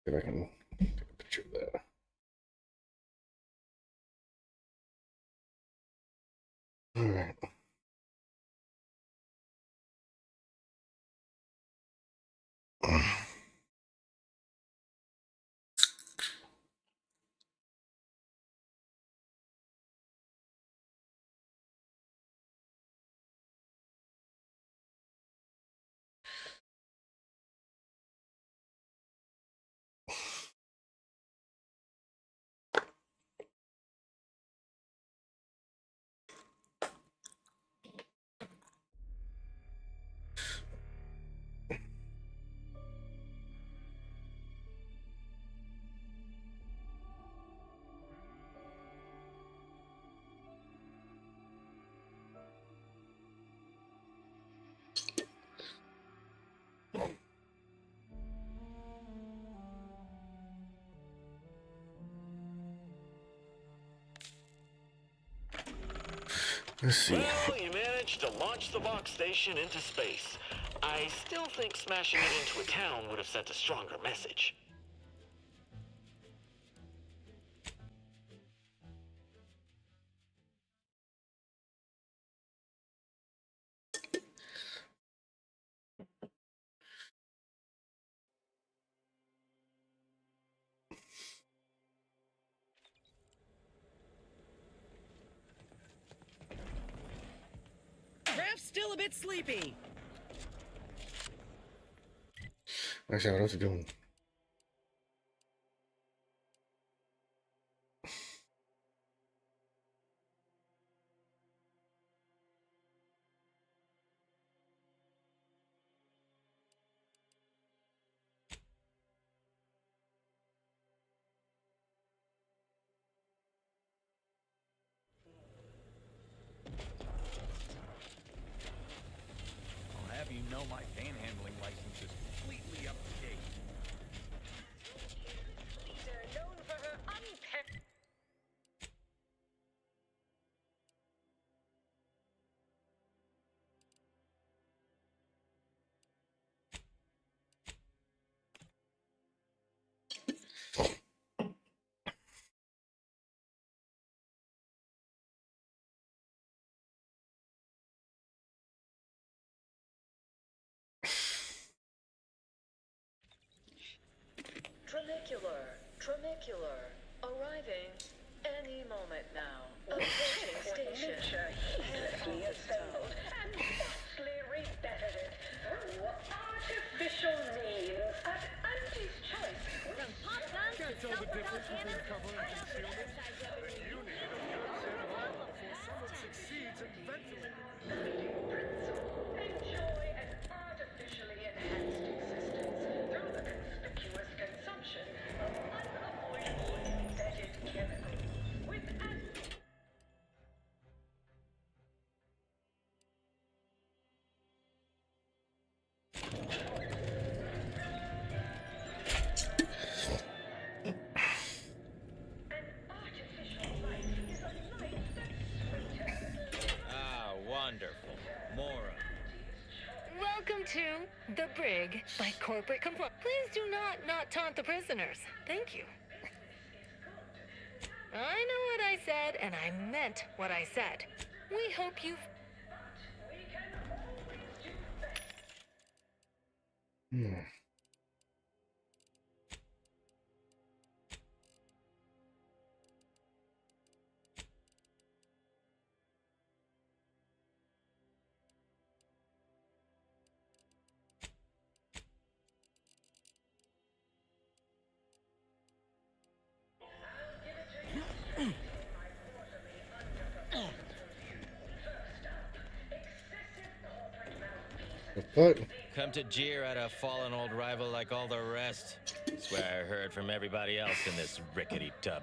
See if I can take a picture of that. All right. Let's see. Well, you managed to launch the Vox station into space. I still think smashing it into a town would have sent a stronger message. Raph's still a bit sleepy. Actually, what else are you doing? I'll have you know my panhandling license is completely up to date. Leader known for her Tramicular, arriving any moment now. Approaching station. Heedlessly assembled and vastly rebetted through artificial means at Auntie's choice. From pop guns to Can't tell the difference between cannons, cover and I don't concealment. criticize You need a good set of armor before someone succeeds in ventilating. Enjoy an artificially enhanced existence through the conspicuous consumption of unavoidable embedded chemicals with Ah, wonderful. Mora. Welcome to The Brig by Corporate Compliance. Please do not taunt the prisoners. Thank you. I know what I said, and I meant what I said. We hope you've... Hmm. What? Come to jeer at a fallen old rival like all the rest. Swear I heard from everybody else in this rickety tub.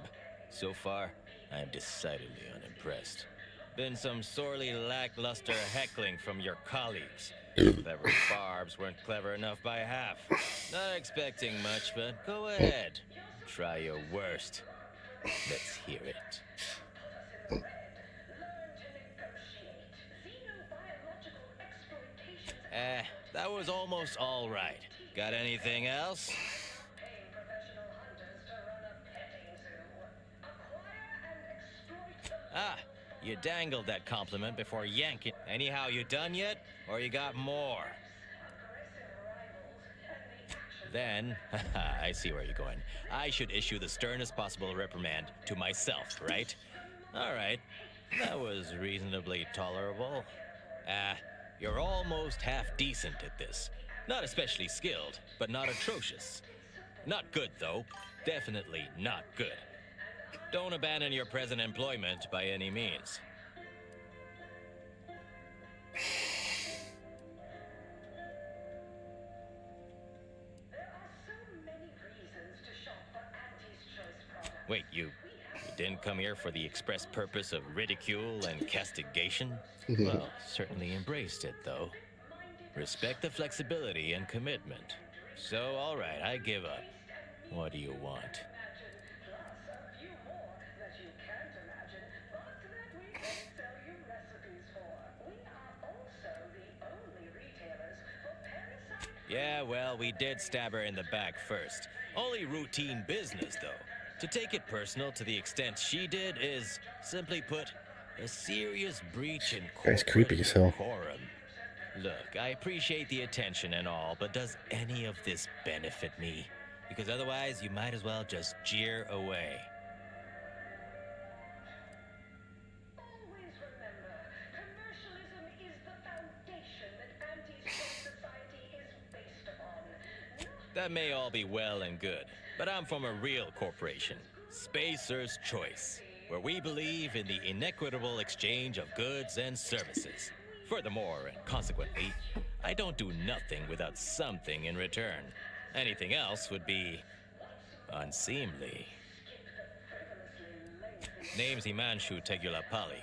So far, I am decidedly unimpressed. Been some sorely lackluster heckling from your colleagues. Clever barbs weren't clever enough by half. Not expecting much, but go ahead. Try your worst. Let's hear it. Learn to negotiate. Xenobiological exploitations. That was almost all right. Got anything else? Pay professional hunters to run a petting zoo. Acquire and exploit the Ah, you dangled that compliment before yanking. Anyhow, you done yet? Or you got more? Then, I see where you're going. I should issue the sternest possible reprimand to myself, right? All right, that was reasonably tolerable. You're almost half decent at this. Not especially skilled, but not atrocious. Not good, though. Definitely not good. Don't abandon your present employment by any means. There are so many reasons to shop for Auntie's Choice products. Wait, you didn't come here for the express purpose of ridicule and castigation? Well, certainly embraced it, though. Respect the flexibility and commitment. So, all right, I give up. What do you want? Plus a few more that you can't imagine, but that we can sell you recipes for. We are also the only retailers for parasite. Yeah, well, we did stab her in the back first. Only routine business, though. To take it personal to the extent she did is, simply put, a serious breach in Guy's creepy as hell. decorum. Look, I appreciate the attention and all, but does any of this benefit me? Because otherwise, you might as well just jeer away. Always remember, commercialism is the foundation that Auntie's Choice Society is based upon. That may all be well and good, but I'm from a real corporation, Spacer's Choice, where we believe in the inequitable exchange of goods and services. Furthermore, and consequently, I don't do nothing without something in return. Anything else would be unseemly. Name's Himanshu Tegulapalli,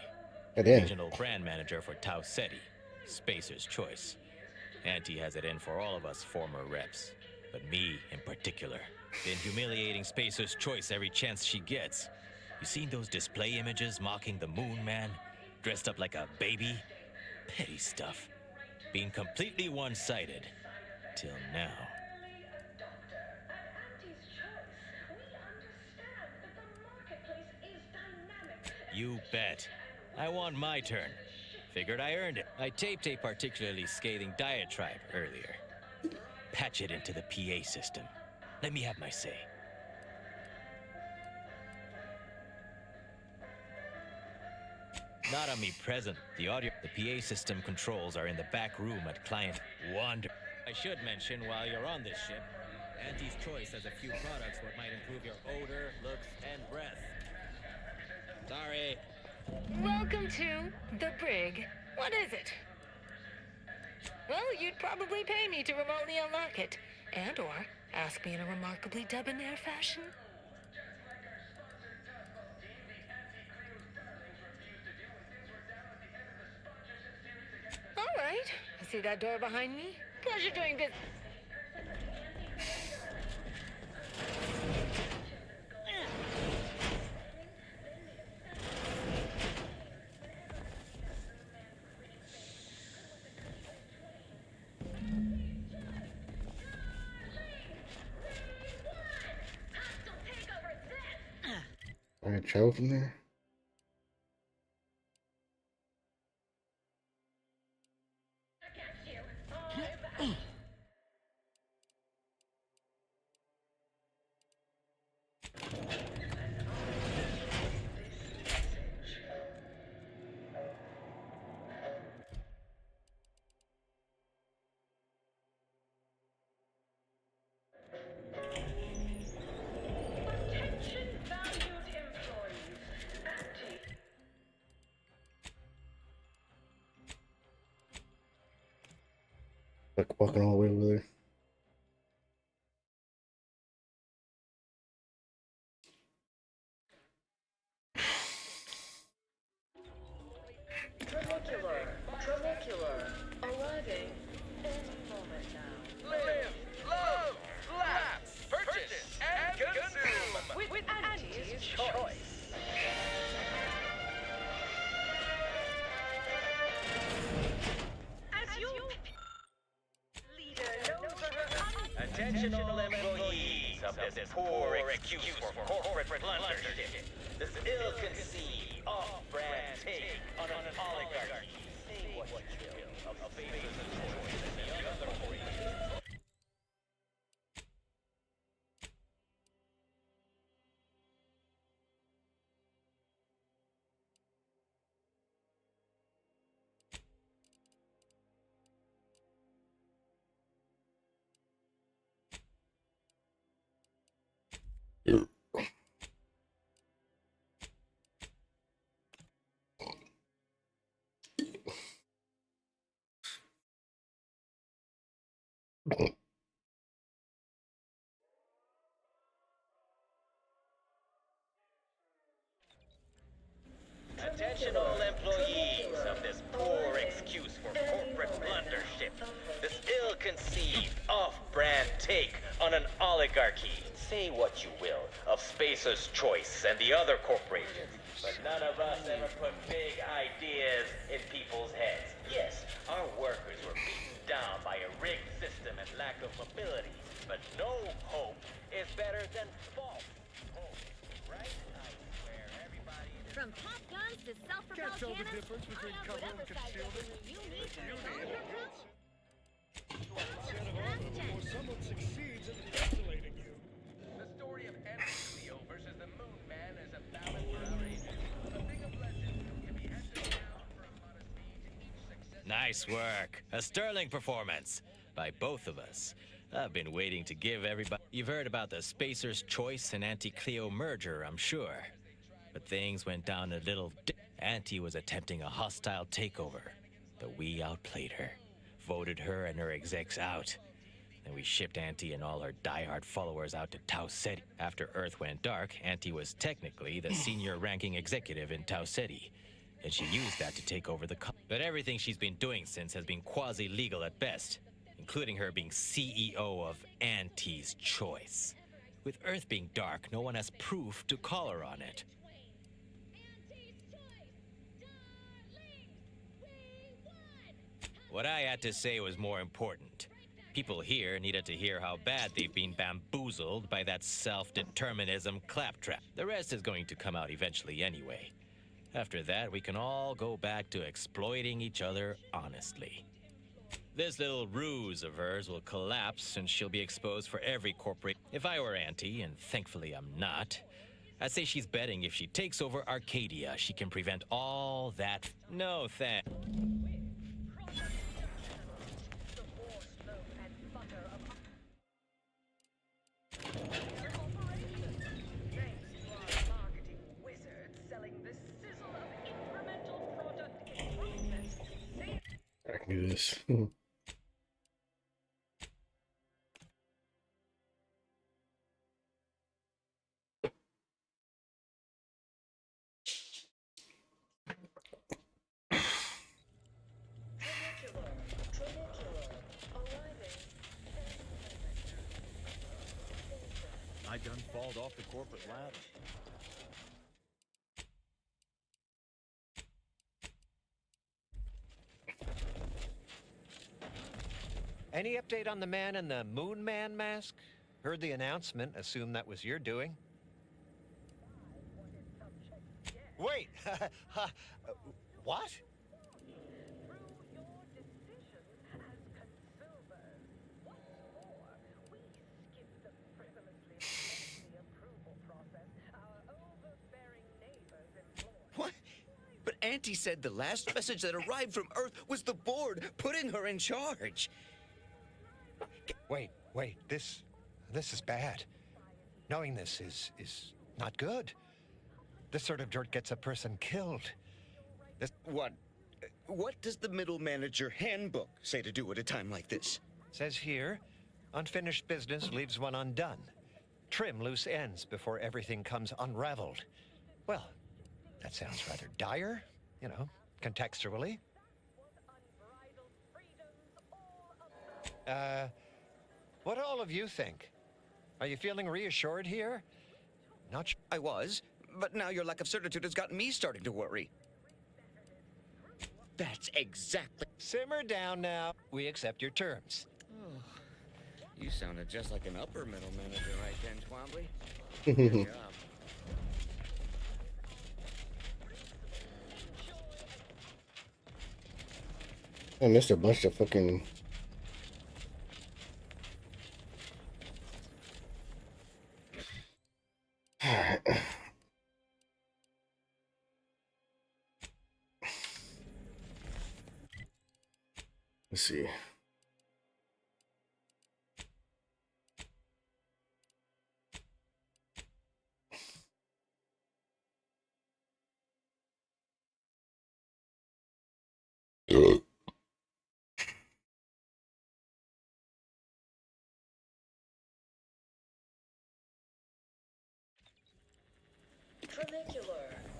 I did. regional brand manager for Tau Ceti, Spacer's Choice. Auntie has it in for all of us former reps, but me in particular. Been humiliating Spacer's Choice every chance she gets. You seen those display images mocking the Moon Man, dressed up like a baby? Petty stuff. Being completely one-sided. Till now. You bet. I want my turn. Figured I earned it. I taped a particularly scathing diatribe earlier. Patch it into the PA system. Let me have my say. Not on me present. The PA system controls are in the back room at Client Wander. I should mention while you're on this ship, Auntie's Choice has a few products that might improve your odor, looks, and breath. Sorry. Welcome to the Brig. What is it? Well, you'd probably pay me to remotely unlock it. And or ask me in a remarkably debonair fashion. All right. See that door behind me? Pleasure doing business. All right, travel from there. Attention valued employees. Auntie. Like walking all the way over there. Trabecular. Arriving. Attention all employees of this poor excuse for corporate blundership. This ill-conceived, off-brand take on an oligarchy. Say what you will of favors and choice and the other corporations. Attention all employees of this poor excuse for corporate blundership. This ill-conceived, off-brand take on an oligarchy. Say what you will of Spacer's Choice and the other corporations, but none of us ever put big ideas in people's heads. Yes, our workers were beaten down by a rigged system and lack of mobility, but no hope is better than false hope, right? I swear, everybody in this From pop guns to self-propelled Can't tell the cannons, difference between I know cover and whatever side concealment. weapon you need to You resolve need your it. problem. Sandoval, before someone succeeds in isolating you. The story of Anthony versus the Moon Man is a ballad for our ages. A thing of legend. If he had to go down for a modest fee to each successive... Nice work. A sterling performance by both of us. I've been waiting to give everybody... You've heard about the Spacer's Choice and Anti-Cleo merger, I'm sure. But things went down a little... Anti was attempting a hostile takeover. But we outplayed her. Voted her and her execs out. And we shipped Anti and all her diehard followers out to Tau Ceti. After Earth went dark, Anti was technically the senior ranking executive in Tau Ceti. And she used that to take over the But everything she's been doing since has been quasi-legal at best, including her being CEO of Anti's Choice. With Earth being dark, no one has proof to call her on it. What I had to say was more important. People here needed to hear how bad they've been bamboozled by that self-determinism claptrap. The rest is going to come out eventually anyway. After that, we can all go back to exploiting each other honestly. This little ruse of hers will collapse and she'll be exposed for every corporate. If I were Anti, and thankfully I'm not, I'd say she's betting if she takes over Arcadia, she can prevent all that. No thanks. Marketing wizard selling the sizzle of incremental product improvements. I can do this. I done falled off the corporate ladder. Any update on the man in the Moon Man mask? Heard the announcement, assume that was your doing. Wait! What? What? But Auntie said the last message that arrived from Earth was the board putting her in charge. Wait, this is bad. Knowing this is not good. This sort of dirt gets a person killed. What does the middle manager handbook say to do at a time like this? Says here, unfinished business leaves one undone. Trim loose ends before everything comes unraveled. Well, that sounds rather dire, you know, contextually. What do all of you think? Are you feeling reassured here? Not sure. I was, but now your lack of certitude has got me starting to worry. That's exactly... Simmer down now. We accept your terms. You sounded just like an upper middle manager right then, Twombly. Good job. I missed a bunch of fucking. Alright. Let's see.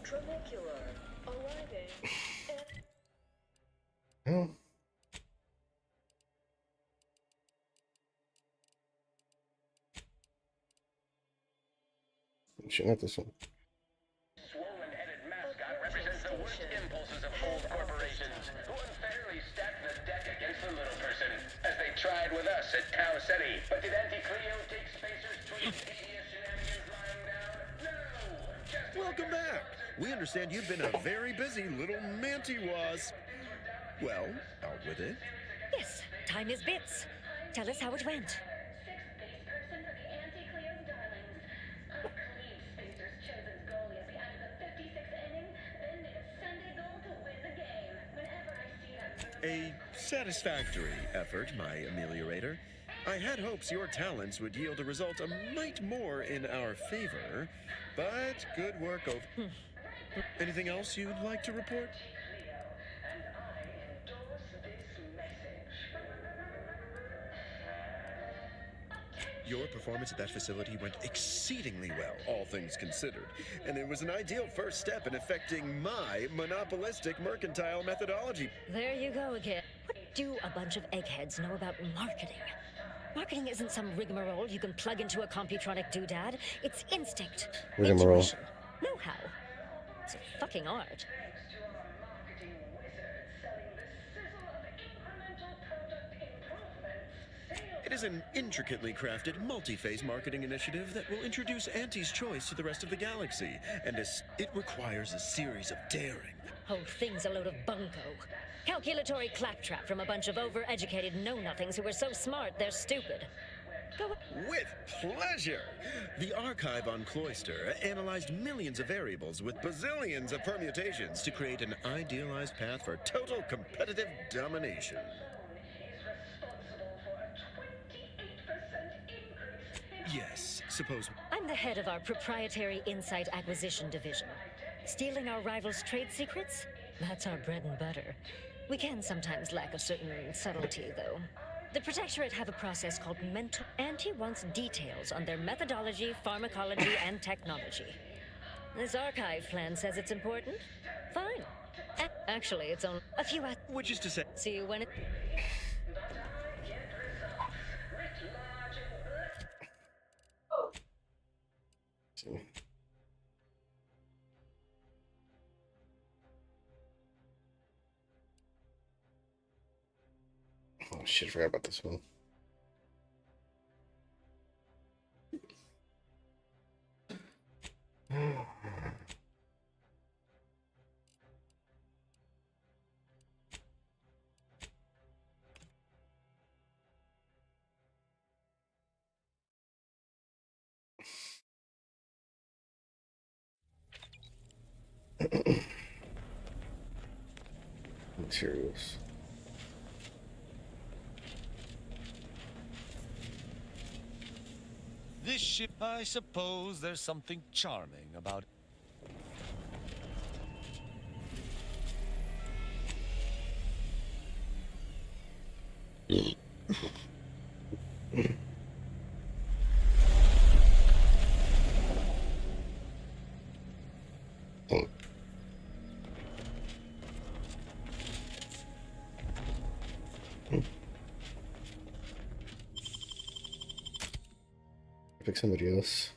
Tramicular, arriving. Oh. Shit, not this one. Swollen-headed mascot represents the worst impulses of old corporations, who unfairly stacked the deck against the little person, as they tried with us at Tau Ceti. But did Auntie Cleo take Spacer's tweet devious shenanigans lying down? No! Just Welcome back. We understand you've been a very busy little manty-was. Well, out with it. Yes, time is bits. Tell us how it went. Sixth base person for the Anti-Cleo's Darlings. Cleve Spacer's chosen goalie at the end of the 56th inning, then made a Sunday goal to win the game. Whenever I see that A satisfactory effort, my ameliorator. I had hopes your talents would yield a result a mite more in our favor, but good work over. Anything else you'd like to report? Cleo, and I endorse this message. Your performance at that facility went exceedingly well, all things considered, and it was an ideal first step in affecting my monopolistic mercantile methodology. There you go again. What do a bunch of eggheads know about marketing? Marketing isn't some rigmarole you can plug into a Computronic doodad. It's instinct, Rigmarole. intuition, know-how. It's a fucking art. Thanks to our marketing wizards selling the sizzle of incremental product improvements, sales. It is an intricately crafted, multi-phase marketing initiative that will introduce Auntie's Choice to the rest of the galaxy, and it requires a series of daring. Whole thing's a load of bunco. Calculatory claptrap from a bunch of overeducated know-nothings who are so smart they're stupid. Go With pleasure! The archive on Cloister analyzed millions of variables with bazillions of permutations to create an idealized path for total competitive domination. Yes, suppose. I'm the head of our proprietary Insight Acquisition Division. Stealing our rivals' trade secrets? That's our bread and butter. We can sometimes lack a certain subtlety, though. The Protectorate have a process called mental. Auntie wants details on their methodology, pharmacology, and technology. This archive plan says it's important. Fine. Actually, it's on a few. Which is to say. See you when it. See. Oh shit, I forgot about this one. Materials. This ship, I suppose there's something charming about it. Pick somebody else.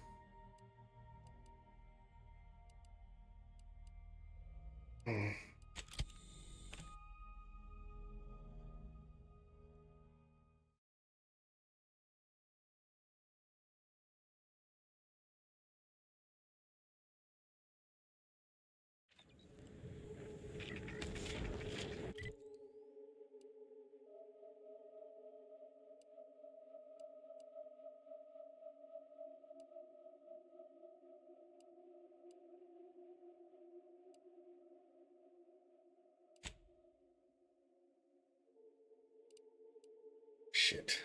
shit.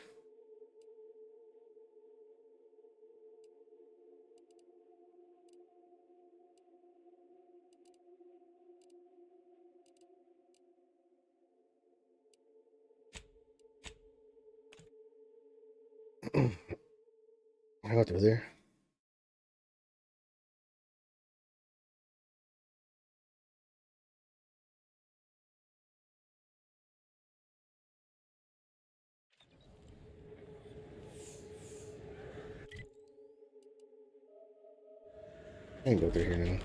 I got through there. I can go through here now.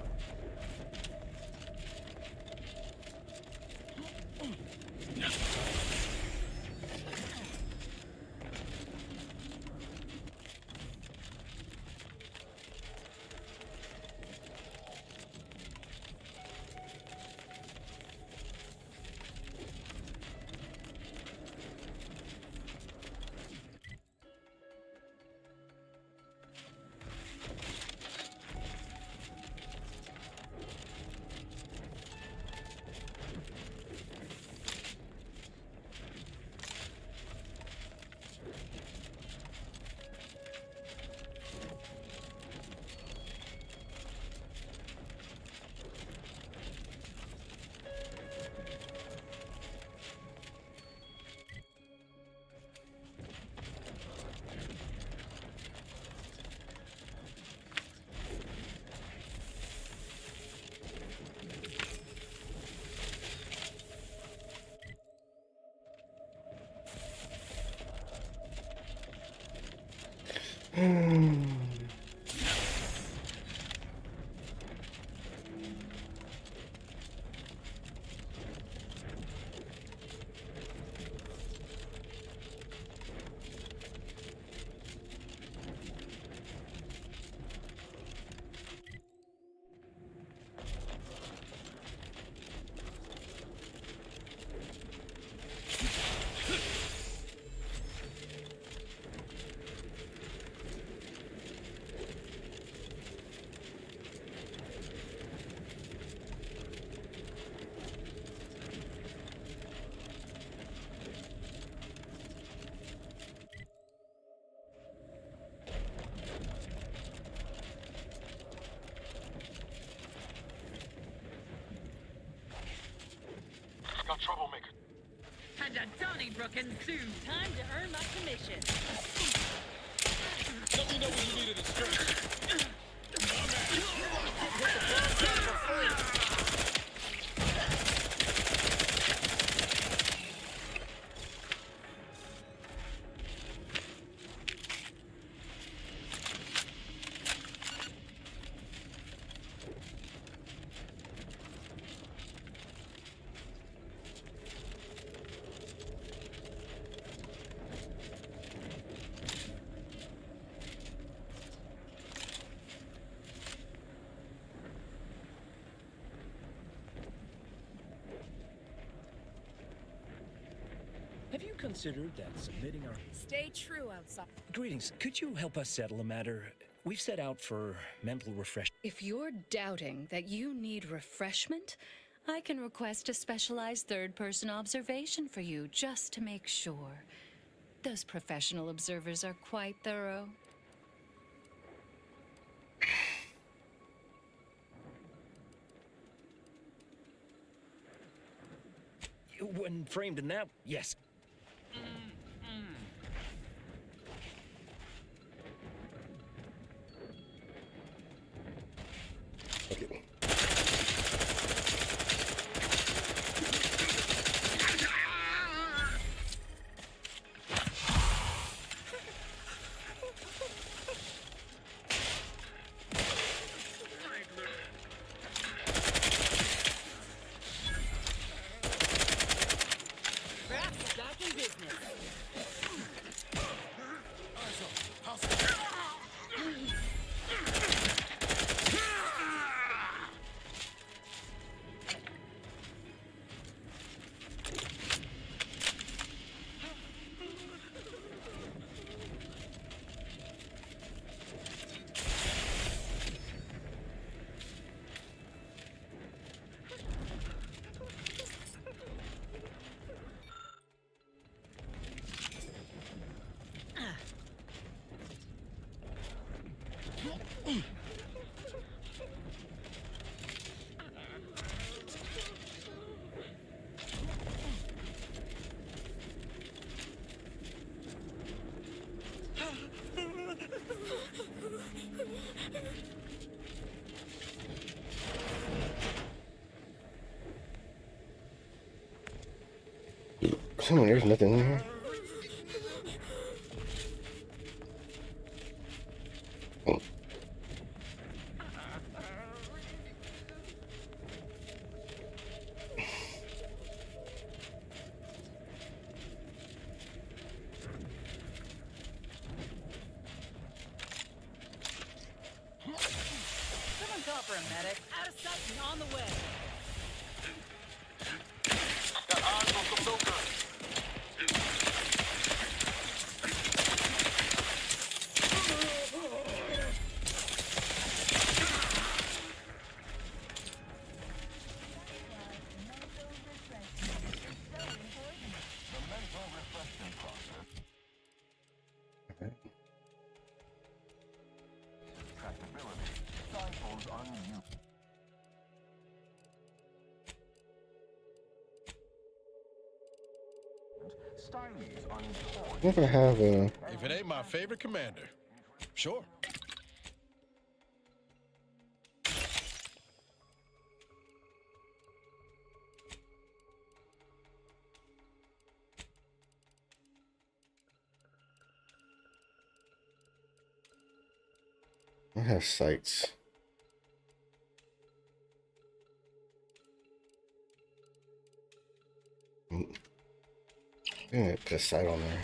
Got troublemaker. And a Donnybrook ensues. Time to earn my commission. Let me know when you need a distraction. Have you considered that submitting our... Stay true outside. Greetings. Could you help us settle a matter? We've set out for mental refresh... If you're doubting that you need refreshment, I can request a specialized third-person observation for you just to make sure. Those professional observers are quite thorough. When framed in that... Yes. Okay. Perhaps Someone, there's nothing in here. Oh. Someone call for a medic. Out of sight and on the way. Got eyes on some milkers. Okay. I think I have a. If it ain't my favorite commander, sure. I have sights. I'm gonna put a sight on there.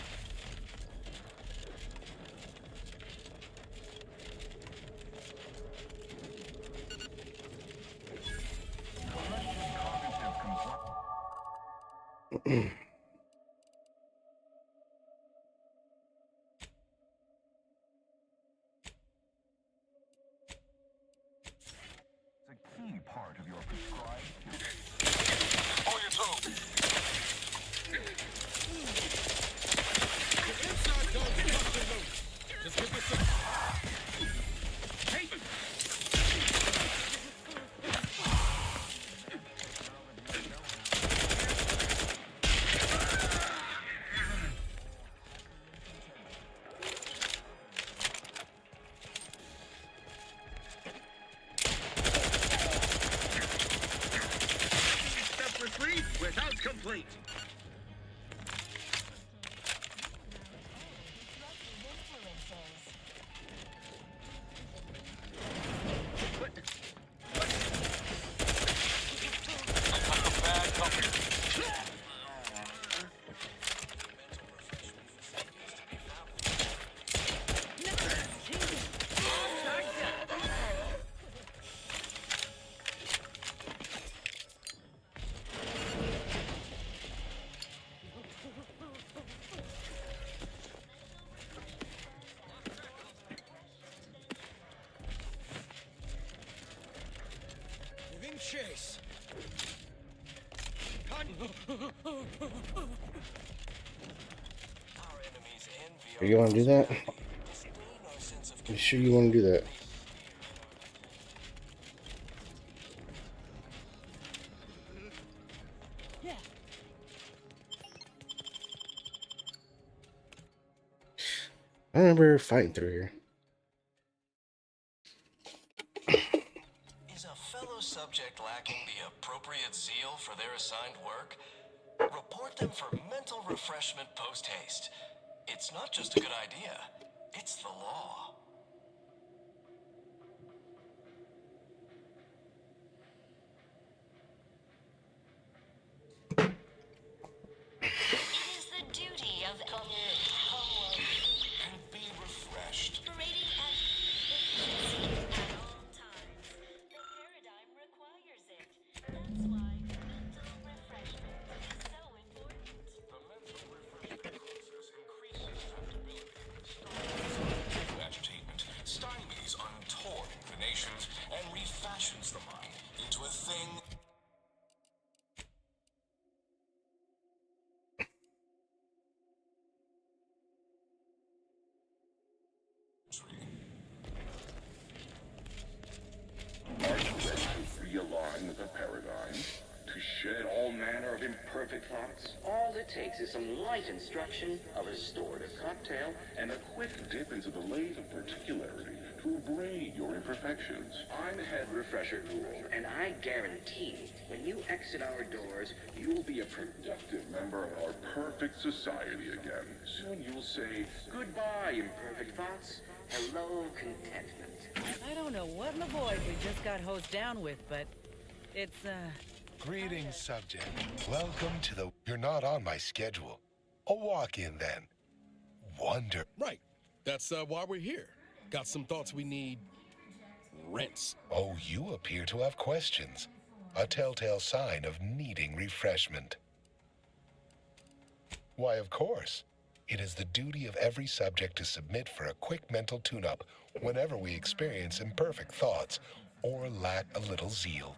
On your toes. Separately without complete. Giving chase. You want to do that? You sure you want to do that? Yeah. I remember fighting through here. Is a fellow subject lacking the appropriate zeal for their assigned work? Report them for mental refreshment post-haste. It's not just a good idea, it's the law. It is the duty of Commonwealth And be refreshed. operating at efficiency at all times. The paradigm requires it. That's why mental refreshment is so important. The mental refreshment process increases adaptability, agitation, stymies untoward inclinations, and refashions the mind into a thing. Are you ready to realign the paradigm? To reflection and all manner of imperfect thoughts? All it takes is some light instruction, a restorative cocktail, and a quick dip into the lake of particularity to abrade your imperfections. I'm Head Refresher Gould, and I guarantee when you exit our doors, you'll be a productive member of our perfect society again. Soon you'll say, goodbye, imperfect thoughts. Hello, contentment. I don't know what in the void we just got hosed down with, but it's, Greetings, subject. Welcome to the... You're not on my schedule. A walk-in, then. Wonder... Right. That's why we're here. Got some thoughts we need... rinse. Oh, you appear to have questions. A telltale sign of needing refreshment. Why, of course. It is the duty of every subject to submit for a quick mental tune-up whenever we experience imperfect thoughts or lack a little zeal.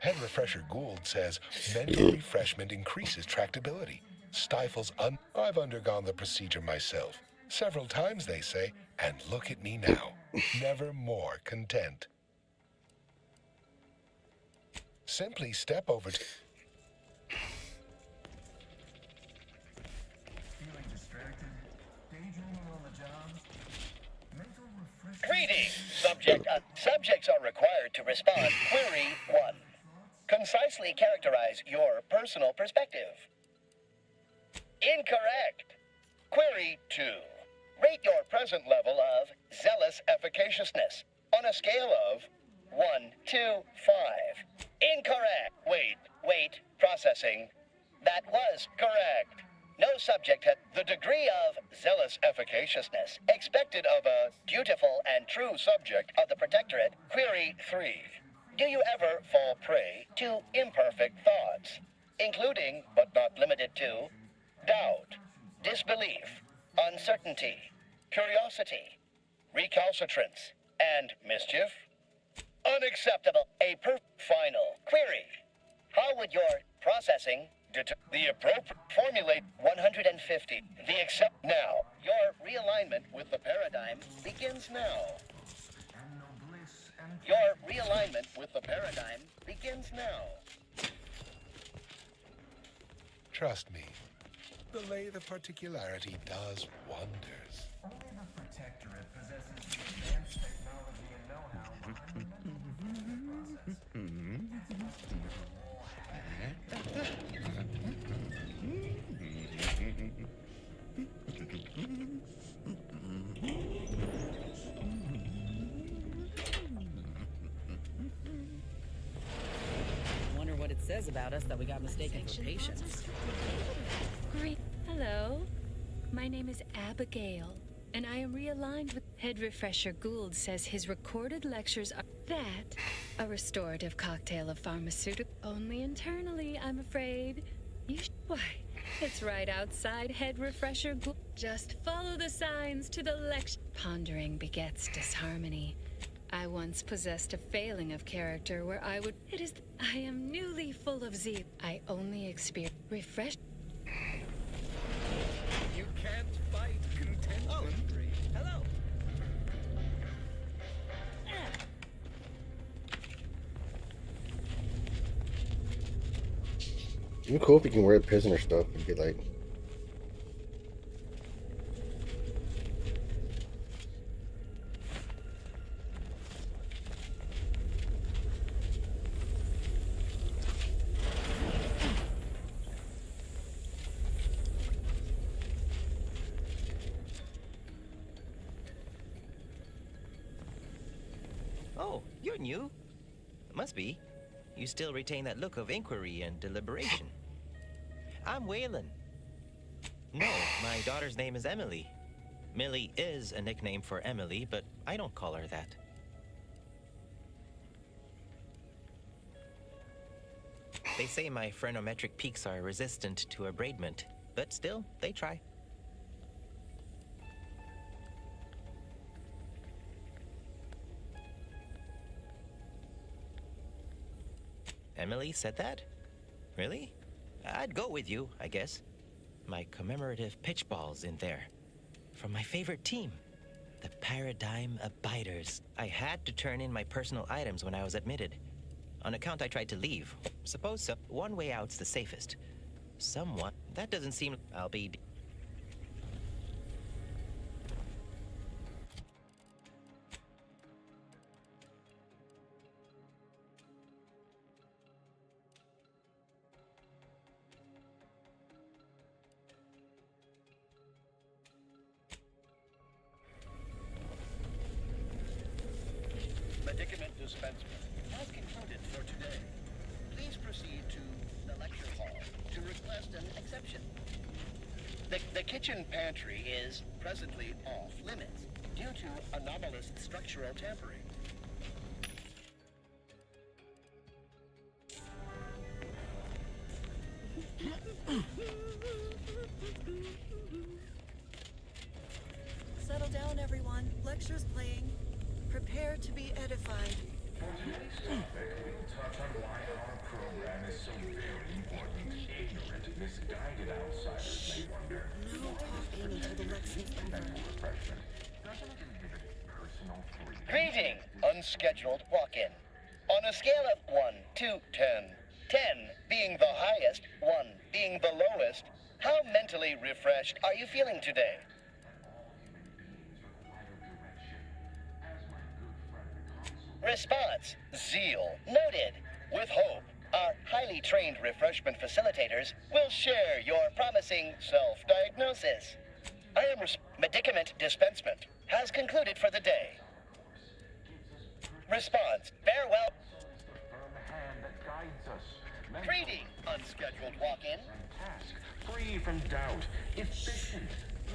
Head Refresher Gould says mental refreshment increases tractability, stifles I've undergone the procedure myself. Several times, they say, and look at me now, never more content. Simply step over to... Feeling distracted? Daydreaming on the job? Mental refreshment. Greetings, subject. Subjects are required to respond. Query 1. Concisely characterize your personal perspective. Incorrect. Query 2. Rate your present level of zealous efficaciousness on a scale of 1 to 5. Incorrect. Wait. Processing. That was correct. No subject had the degree of zealous efficaciousness expected of a dutiful and true subject of the Protectorate. Query 3. Do you ever fall prey to imperfect thoughts, including, but not limited to, doubt, disbelief, uncertainty, curiosity, recalcitrance, and mischief? Unacceptable. Final query. How would your processing the appropriate formulate 150? The accept now. Your realignment with the paradigm begins now. Your realignment with the paradigm begins now. Trust me, the Lathe of Particularity does wonders. Only the Protectorate possesses the advanced technology and know-how behind the mental wonder what it says about us that we got mistaken for patients. Great. Hello. My name is Abigail, and I am realigned with Head Refresher Gould says his recorded lectures are that a restorative cocktail of pharmaceutical only internally, I'm afraid. Why, it's right outside Head Refresher Gould. Just follow the signs to the lecture. Pondering begets disharmony. I once possessed a failing of character where I am newly full of zeal. I only experience refresh. You can't fight contentment. Oh, hello. It'd be cool if you can wear prisoner stuff and be like. Oh, you're new. Must be. You still retain that look of inquiry and deliberation. I'm Waylon. No, my daughter's name is Emily. Millie is a nickname for Emily, but I don't call her that. They say my phrenometric peaks are resistant to abradement, but still, they try. Emily said that? Really? I'd go with you, I guess. My commemorative pitch ball's in there. From my favorite team. The Paradigm Abiders. I had to turn in my personal items when I was admitted. On account I tried to leave. Suppose so. One way out's the safest. Someone... That doesn't seem... I'll be... Medicament dispensement has concluded for today. Please proceed to the lecture hall to request an exception. The kitchen pantry is presently off limits due to anomalous structural tampering. Settle down, everyone. Lecture's playing. Prepare to be edified. For today's topic, we'll touch on why our program is so very important. Ignorant, misguided outsiders may wonder. No talking until the lecture's over. Mental refreshment doesn't inhibit personal freedom. Greeting, unscheduled walk-in. On a scale of 1 to 10, 10 being the highest, 1 being the lowest, how mentally refreshed are you feeling today? Response, zeal, noted. With hope, our highly trained refreshment facilitators will share your promising self-diagnosis. Medicament dispensement has concluded for the day. Response, farewell. Firm hand that guides us. Greeting, unscheduled walk-in. Task, free from doubt, efficient,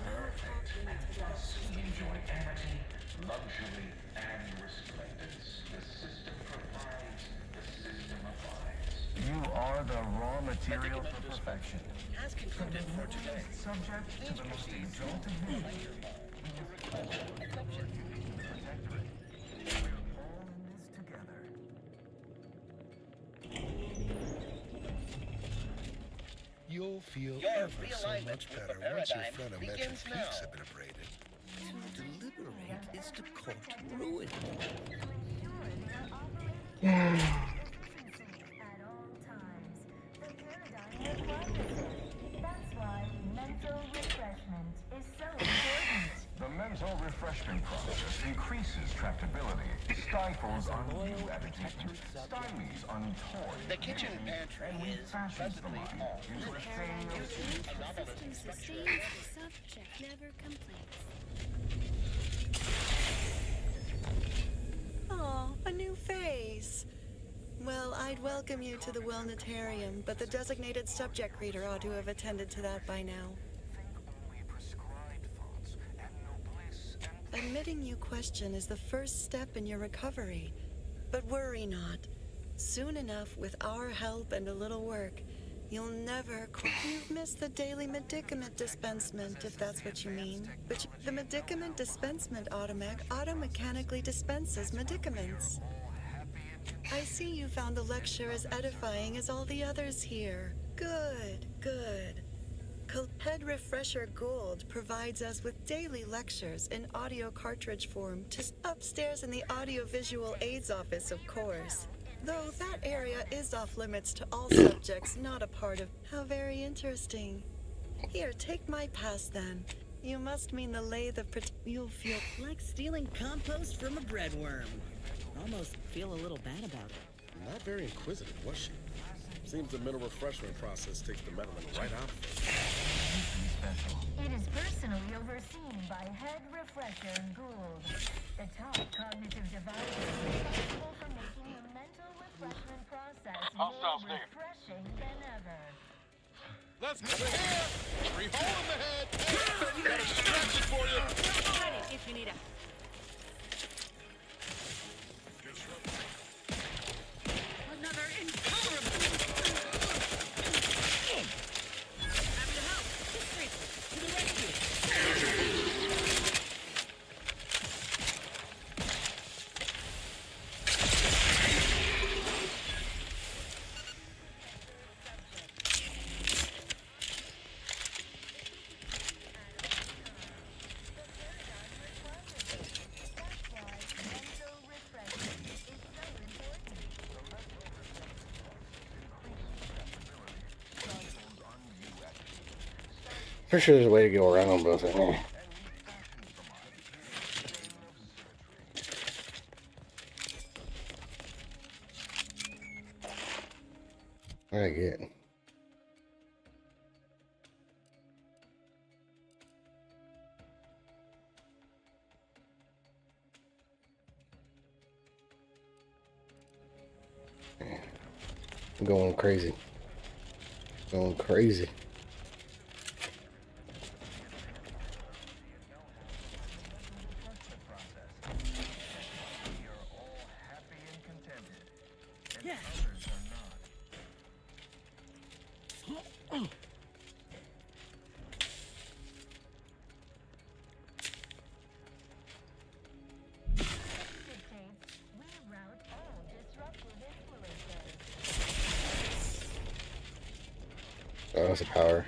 perfect. And thus we enjoy amity, luxury, and resplendence. The system provides, the system abides. You are the raw material for perfection. Has concluded for today. Subject to the most exalted beauty. All in this together. You'll feel Your ever so realignment much with better the once your paradigm phronometric begins peaks now. have been abraded. To deliberate is to court ruin. That's why mental refreshment is so important. The mental refreshment process increases tractability, stifles undue attitude, stymies untoward The kitchen pantry and is refashions the presently mind off into a limits thing due of to anomalous structural Subject never complains. Oh, a new face. Well, I'd welcome you to the Wellnetarium, but the designated subject reader ought to have attended to that by now. Admitting you question is the first step in your recovery. But worry not. Soon enough, with our help and a little work, you'll never You've missed the daily medicament dispensement, if that's what you mean. But the medicament dispensement automac auto-mechanically dispenses medicaments. I see you found the lecture as edifying as all the others here. Good, good. Head Refresher Gould provides us with daily lectures in audio cartridge form to upstairs in the audiovisual aids office, of course. Though that area is off limits to all subjects not a part of... How very interesting. Here, take my pass then. You must mean the lathe of... You'll feel... Like stealing compost from a breadworm. Almost feel a little bad about it. Not very inquisitive, was she? Seems the mental refreshment process takes the meddling right out of her. It is personally overseen by Head Refresher Gould, the top cognitive device responsible for making the mental refreshment process more refreshing than ever. Let's go here! Free hole in the head! Hey, got a distraction for you! Ready if you need a... Another intolerable... Happy to help. History to the rescue. Pretty sure there's a way to go around them both. I think. What did I get? I'm going crazy. Going crazy. Yeah. Oh, that's a power.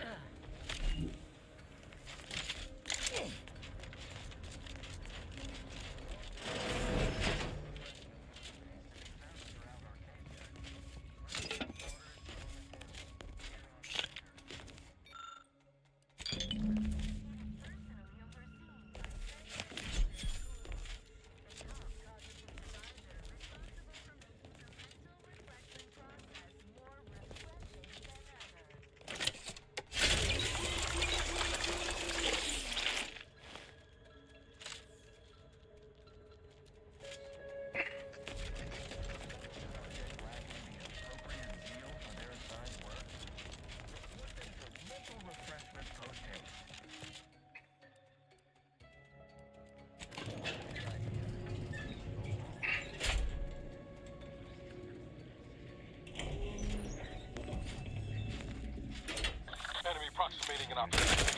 Enemy approximating an objective.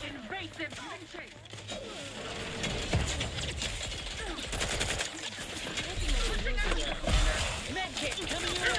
Invasive Medkit coming your way.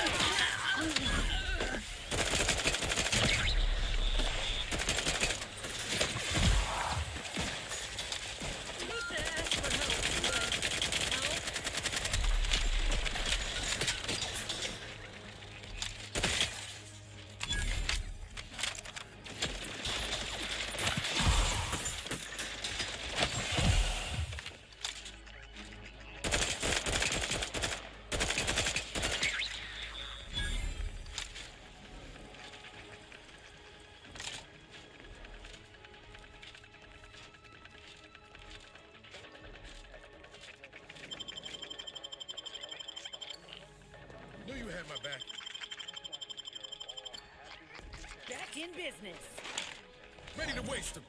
Knew you had my back. Back in business. Ready to waste them.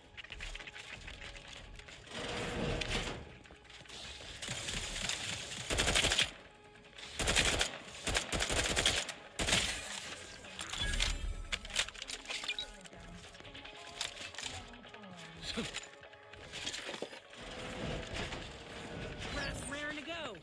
Brass raring to go.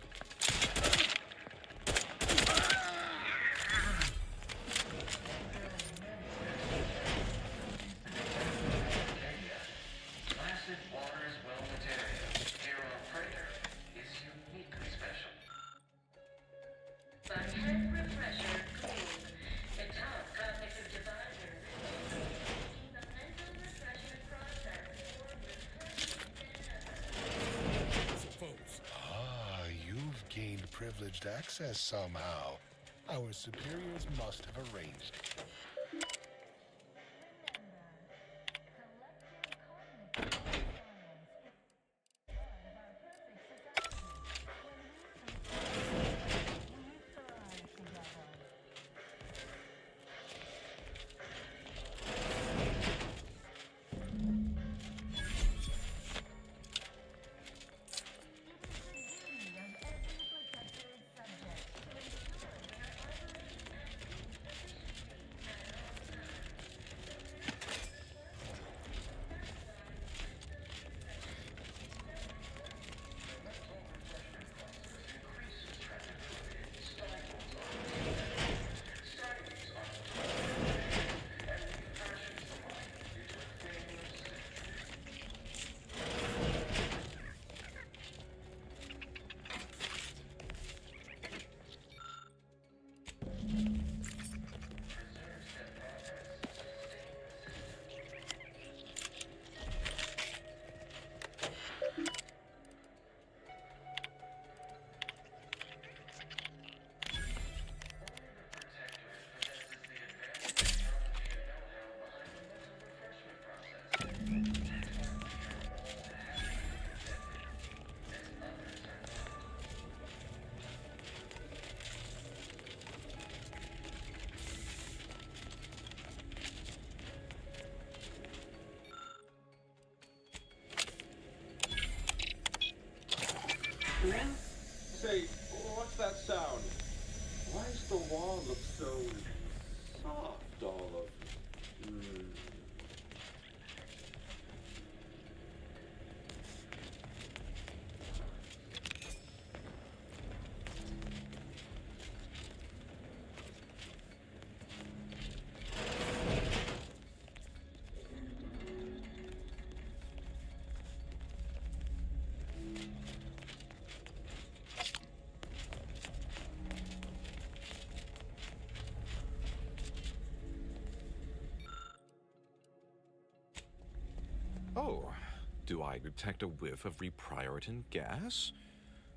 Placid waters Welmataria. Here on Praetor is uniquely special. The head refresher clean. The top cognitive divisor. Making the mental refreshment process more refreshing than ever. Ah, you've gained privileged access somehow. Our superiors must have arranged it. Say, what's that sound? Why does the wall look so soft all of Oh, do I detect a whiff of reprioritin gas?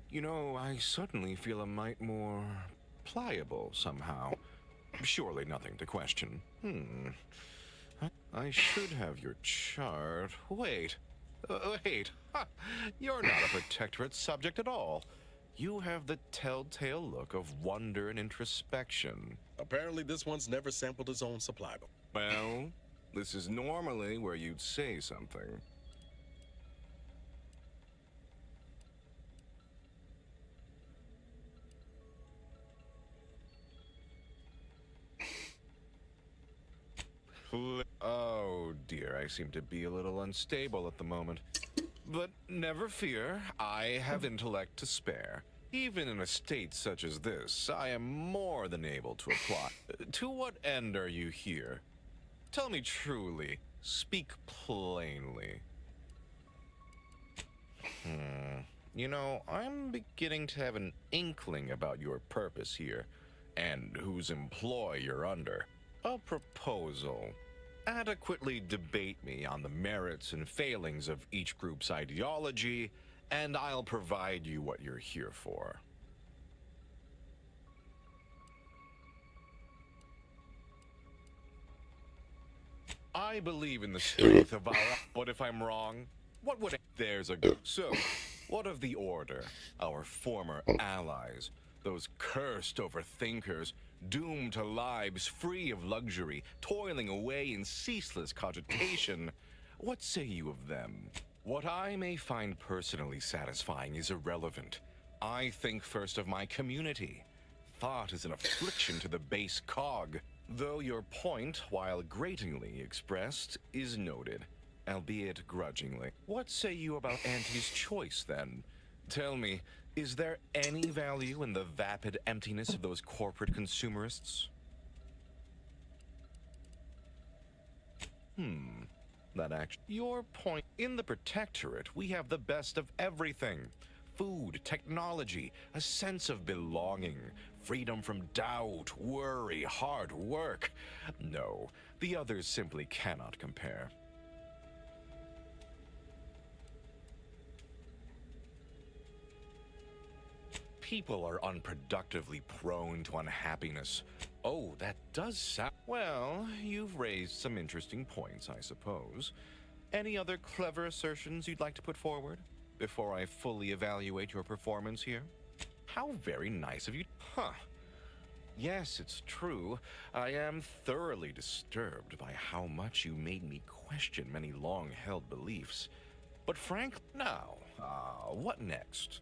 You know, I suddenly feel a mite more pliable somehow. Surely nothing to question. I should have your chart. Wait. Wait. Ha! You're not a Protectorate subject at all. You have the telltale look of wonder and introspection. Apparently this one's never sampled his own supply. Well, this is normally where you'd say something. Oh dear, I seem to be a little unstable at the moment. But never fear, I have intellect to spare. Even in a state such as this, I am more than able to apply. To what end are you here? Tell me truly. Speak plainly. You know, I'm beginning to have an inkling about your purpose here, and whose employ you're under. A proposal. Adequately debate me on the merits and failings of each group's ideology, and I'll provide you what you're here for. I believe in the strength of our... What if I'm wrong? What would... There's a... So, what of the Order? Our former allies? Those cursed overthinkers, doomed to lives free of luxury, toiling away in ceaseless cogitation. What say you of them? What I may find personally satisfying is irrelevant. I think first of my community. Thought is an affliction to the base cog. Though your point, while gratingly expressed, is noted, albeit grudgingly. What say you about Auntie's choice, then? Tell me, is there any value in the vapid emptiness of those corporate consumerists? That actually... Your point. In the Protectorate, we have the best of everything. Food, technology, a sense of belonging, freedom from doubt, worry, hard work. No, the others simply cannot compare. People are unproductively prone to unhappiness. Oh, that does sound... Well, you've raised some interesting points, I suppose. Any other clever assertions you'd like to put forward before I fully evaluate your performance here? How very nice of you. Huh. Yes, it's true. I am thoroughly disturbed by how much you made me question many long-held beliefs. But frankly, now, what next?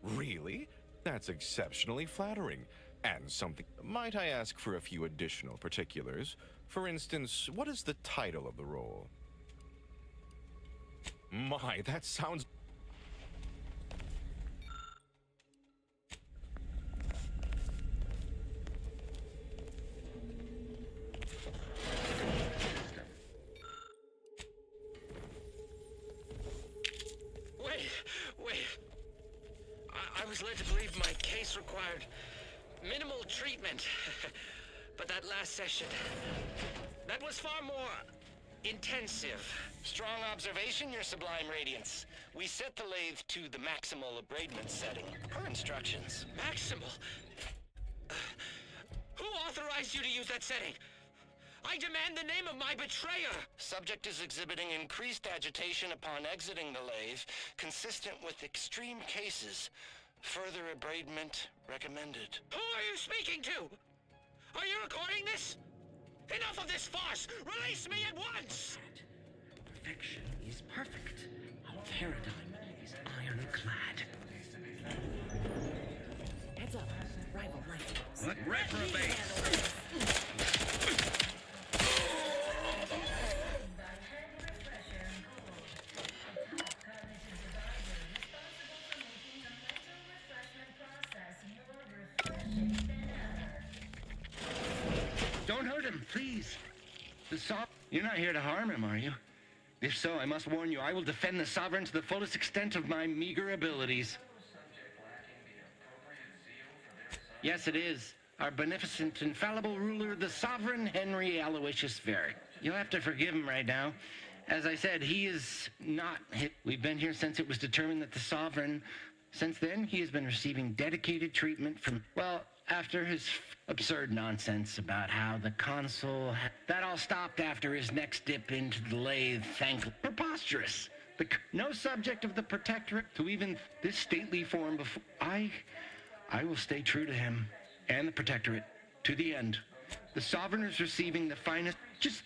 Really? That's exceptionally flattering. And something... Might I ask for a few additional particulars? For instance, what is the title of the role? My, that sounds... Wait. I was led to believe my case required minimal treatment. But that last session, that was far more intensive. Strong observation, Your Sublime Radiance. We set the lathe to the maximal abradement setting, per instructions. Maximal? Who authorized you to use that setting? I demand the name of my betrayer! Subject is exhibiting increased agitation upon exiting the lathe, consistent with extreme cases. Further abradement recommended. Who are you speaking to? Are you recording this? Enough of this farce! Release me at once! Perfection is perfect. Our paradigm is ironclad. Heads up. Rival light. What reprobate? Don't hurt him, please. You're not here to harm him, are you? If so, I must warn you, I will defend the Sovereign to the fullest extent of my meager abilities. Yes, it is. Our beneficent, infallible ruler, the Sovereign Henry Aloysius Varick. You'll have to forgive him right now. As I said, he is not hit. We've been here since it was determined that the Sovereign... Since then, he has been receiving dedicated treatment from... Well, after his absurd nonsense about how the consul... That all stopped after his next dip into the lathe. Preposterous. No subject of the Protectorate to even this stately form before... I will stay true to him and the Protectorate to the end. The Sovereign is receiving the finest... Just...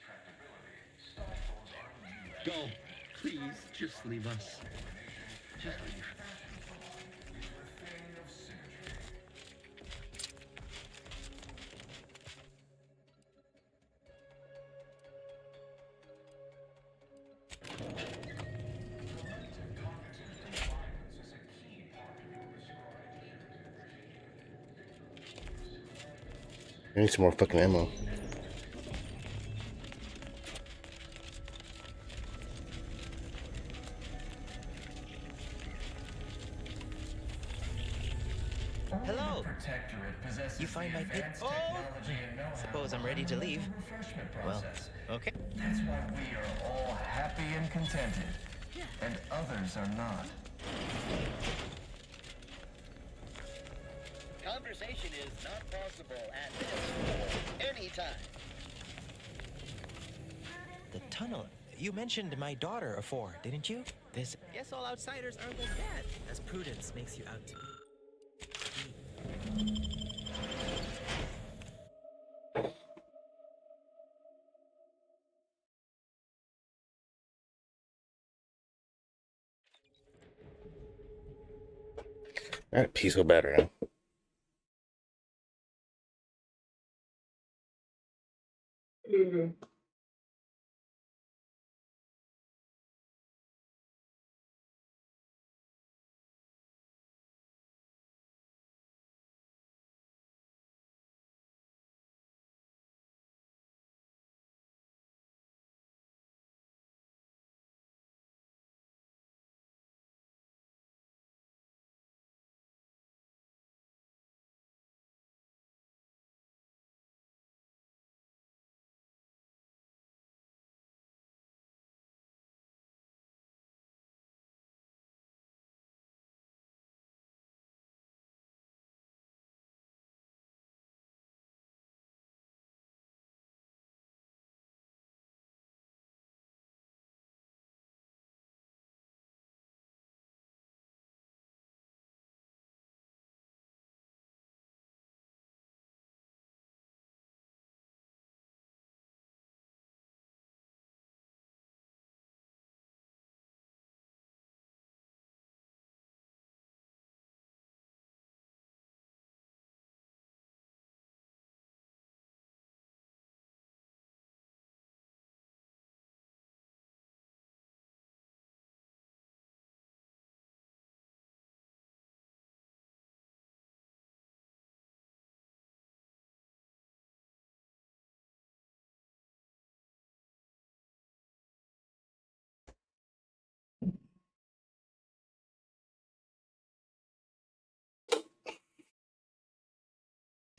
Go. Please, just leave us. Just leave. I need some more fucking ammo. Hello. You find my pit? Oh! Suppose I'm ready to leave. Well, okay. That's why we are all happy and contented, and others are not. Conversation is not possible at this or any time. The tunnel. You mentioned my daughter afore, didn't you? This. Guess all outsiders aren't like that, as Prudence makes you out to be. That piece will better now.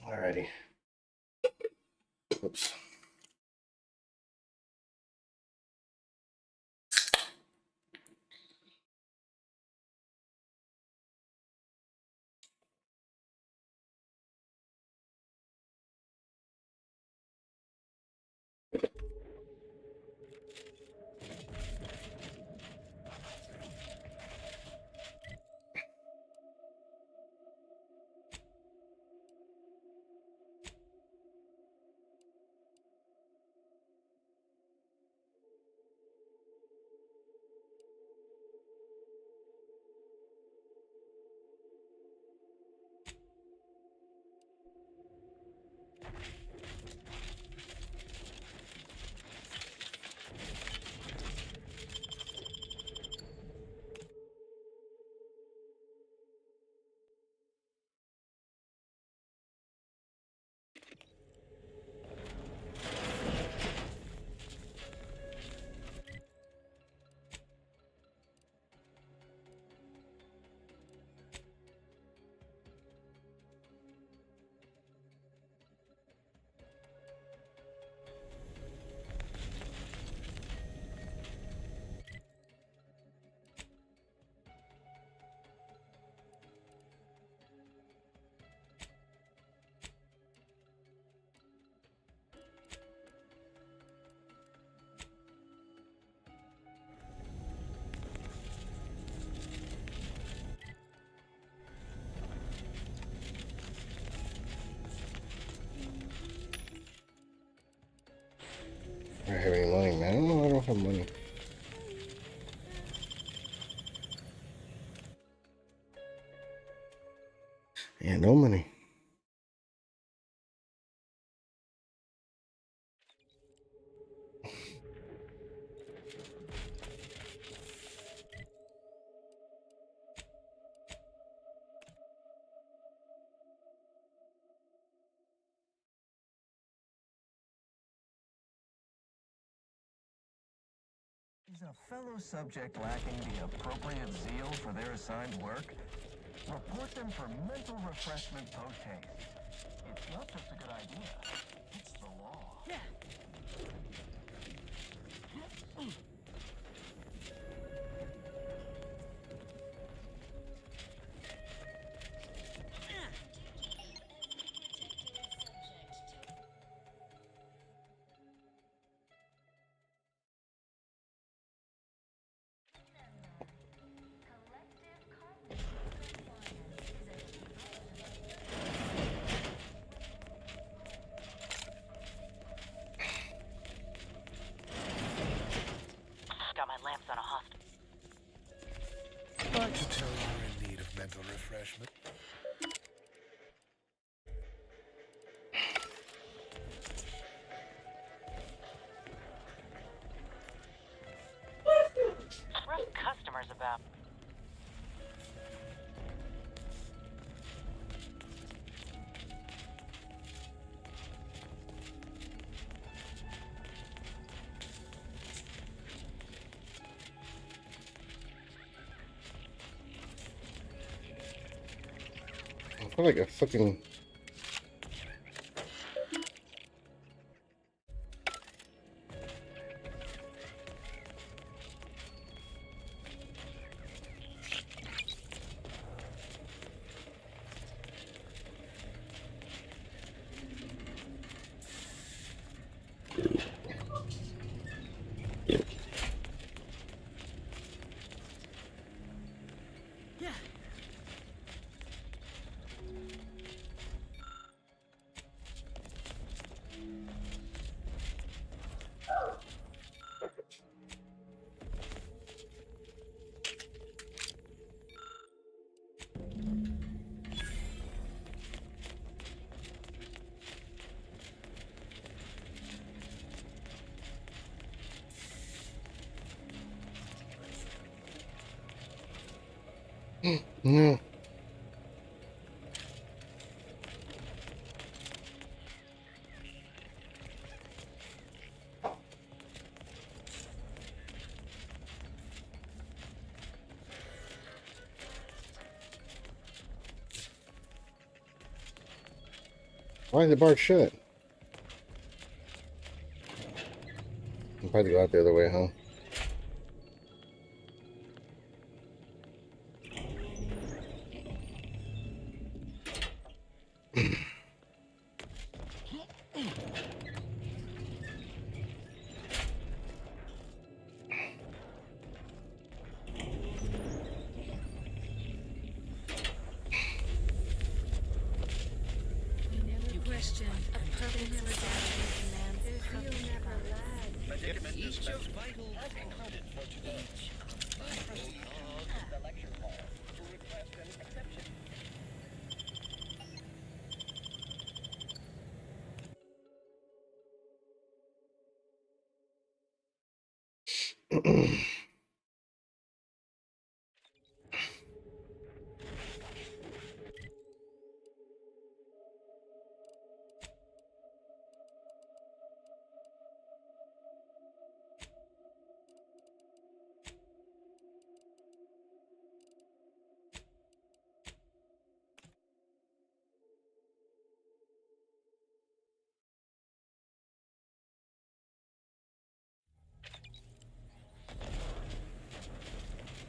Alrighty. Oops. I don't have any money, man. No, I don't have money. Yeah, no money. Is a fellow subject lacking the appropriate zeal for their assigned work? Report them for mental refreshment post-haste. It's not just a good idea, it's the law. Got my lamps on a hostage. I could tell you're in need of mental refreshment. Rough customers about. I feel like a fucking. No. Why is the bar shut? I'll probably go out the other way, huh? Question. A perfect redaction commands perfect Predicament dispatch. Vitals encoded for today. Please proceed to the lecture hall to request an exception.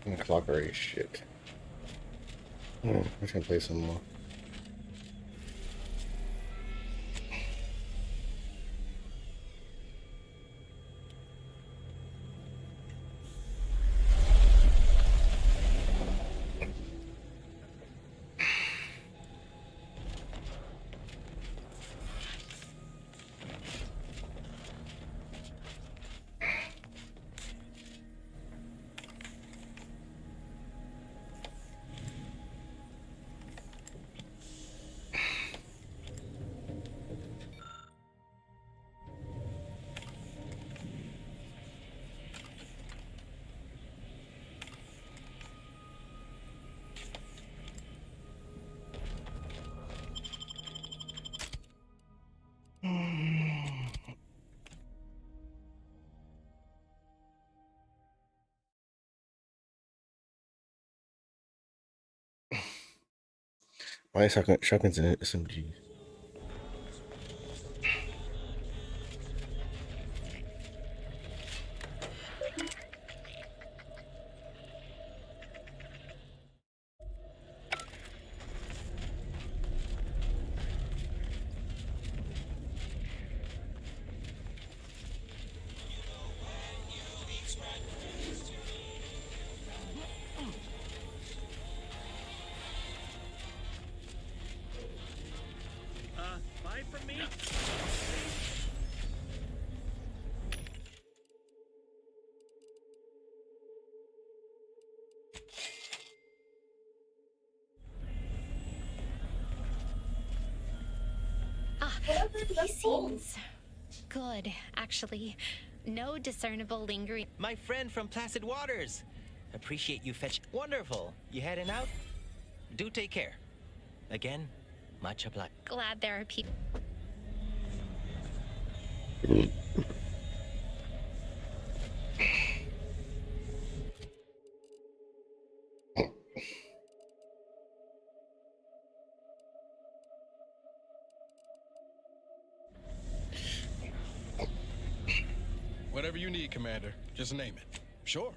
The clock already shit. I'm just gonna play some more. Why is shotguns and SMGs? Buy from me? He seems good, actually. No discernible lingering. My friend from Placid Waters. Appreciate you fetch. Wonderful. You heading out? Do take care. Again, much obliged. Glad there are people. Whatever you need, Commander. Just name it. Sure.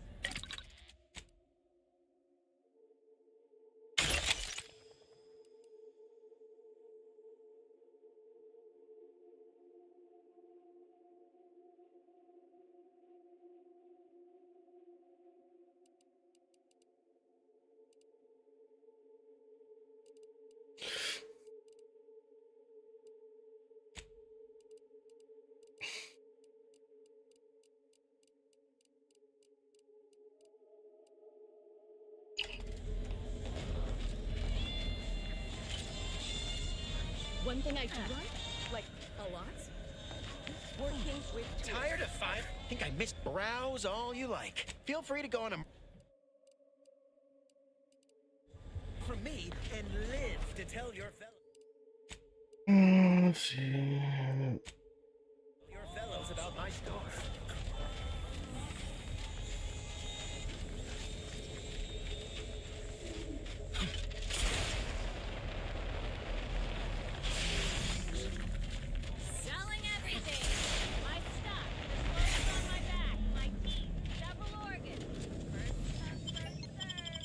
One thing I do like a lot, working with tools. Tired of five? Think I missed browse all you like. Feel free to go on a from me and live to tell your Let's see. fellows about my store. Selling everything. My stuff, the clothes on my back, my teeth, several organs. First come, first served.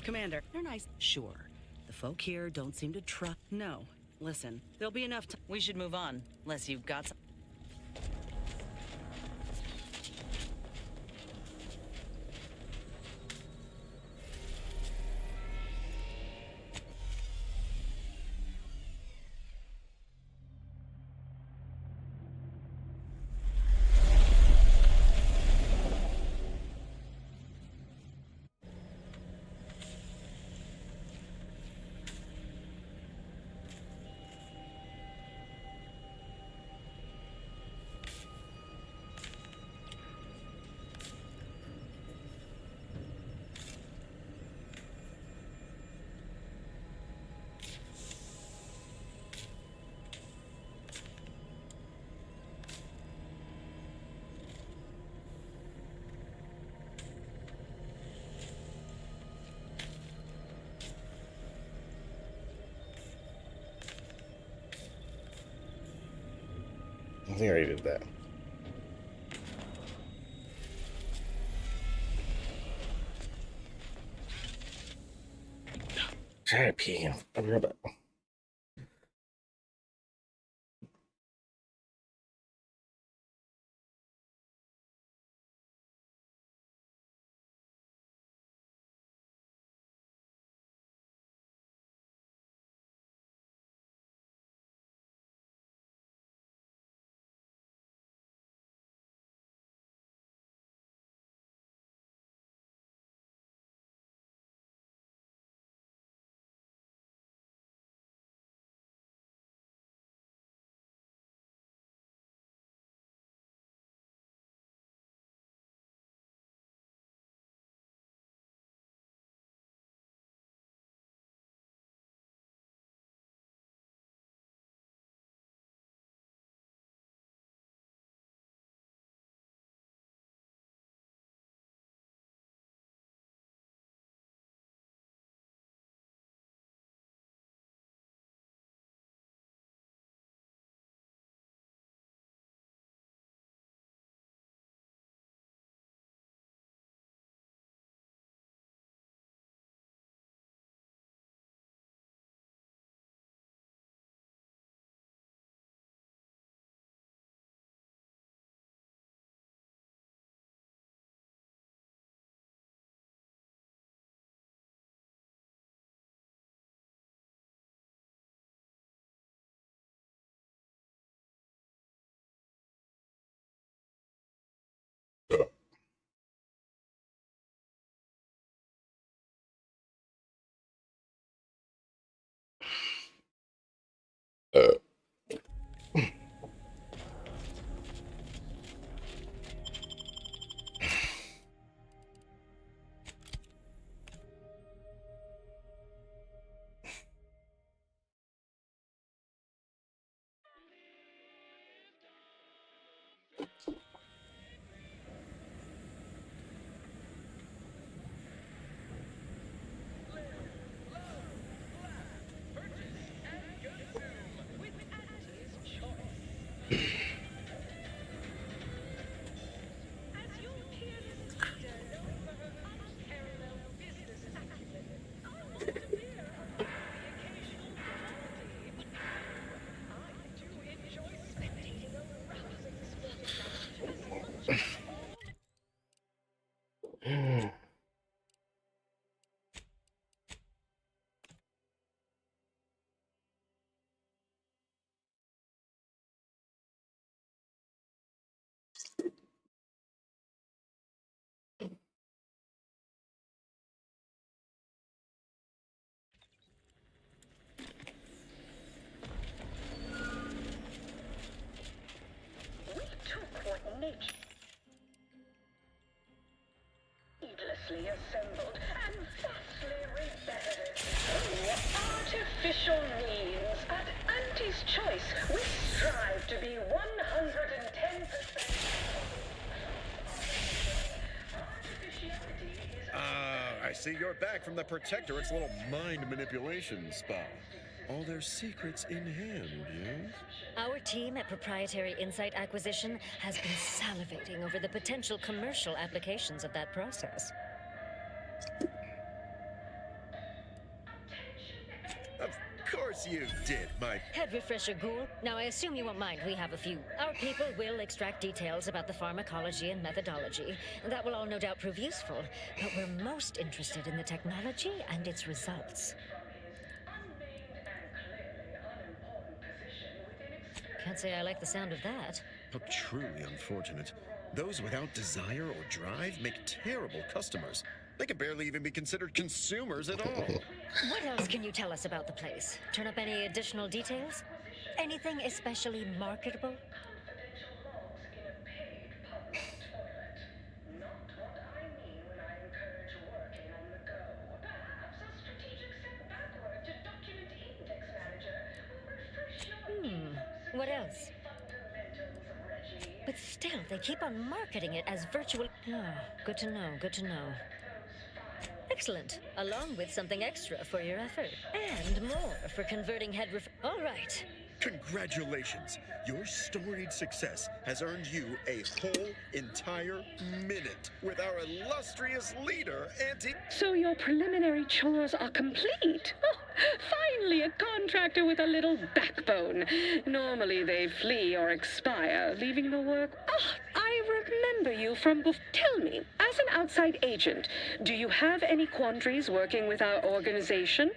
Commander, they're nice. Sure. The folk here don't seem to trust. No. Listen, there'll be enough time. We should move on, unless you've got some. I think I already did that. Try to pee. I'll be right back. Needlessly assembled and vastly repaired. Artificial means. At Auntie's Choice, we strive to be 110%. I see you're back from the Protectorate's little mind manipulation spa. All their secrets in hand, yes? Our team at Proprietary Insight Acquisition has been salivating over the potential commercial applications of that process. Of course you did, my... Head refresher, Ghoul. Now, I assume you won't mind. We have a few. Our people will extract details about the pharmacology and methodology. That will all no doubt prove useful. But we're most interested in the technology and its results. Can't say I like the sound of that. How truly unfortunate. Those without desire or drive make terrible customers. They could barely even be considered consumers at all. What else can you tell us about the place? Turn up any additional details? Anything especially marketable? What else? But still, they keep on marketing it as virtual... Ah, good to know, good to know. Excellent. Along with something extra for your effort. And more for converting All right. Congratulations. Your storied success has earned you a whole entire minute with our illustrious leader, Auntie... So your preliminary chores are complete? Oh, finally a contractor with a little backbone. Normally they flee or expire, leaving the work... Ah, I remember you from before. Tell me, as an outside agent, do you have any quandaries working with our organization?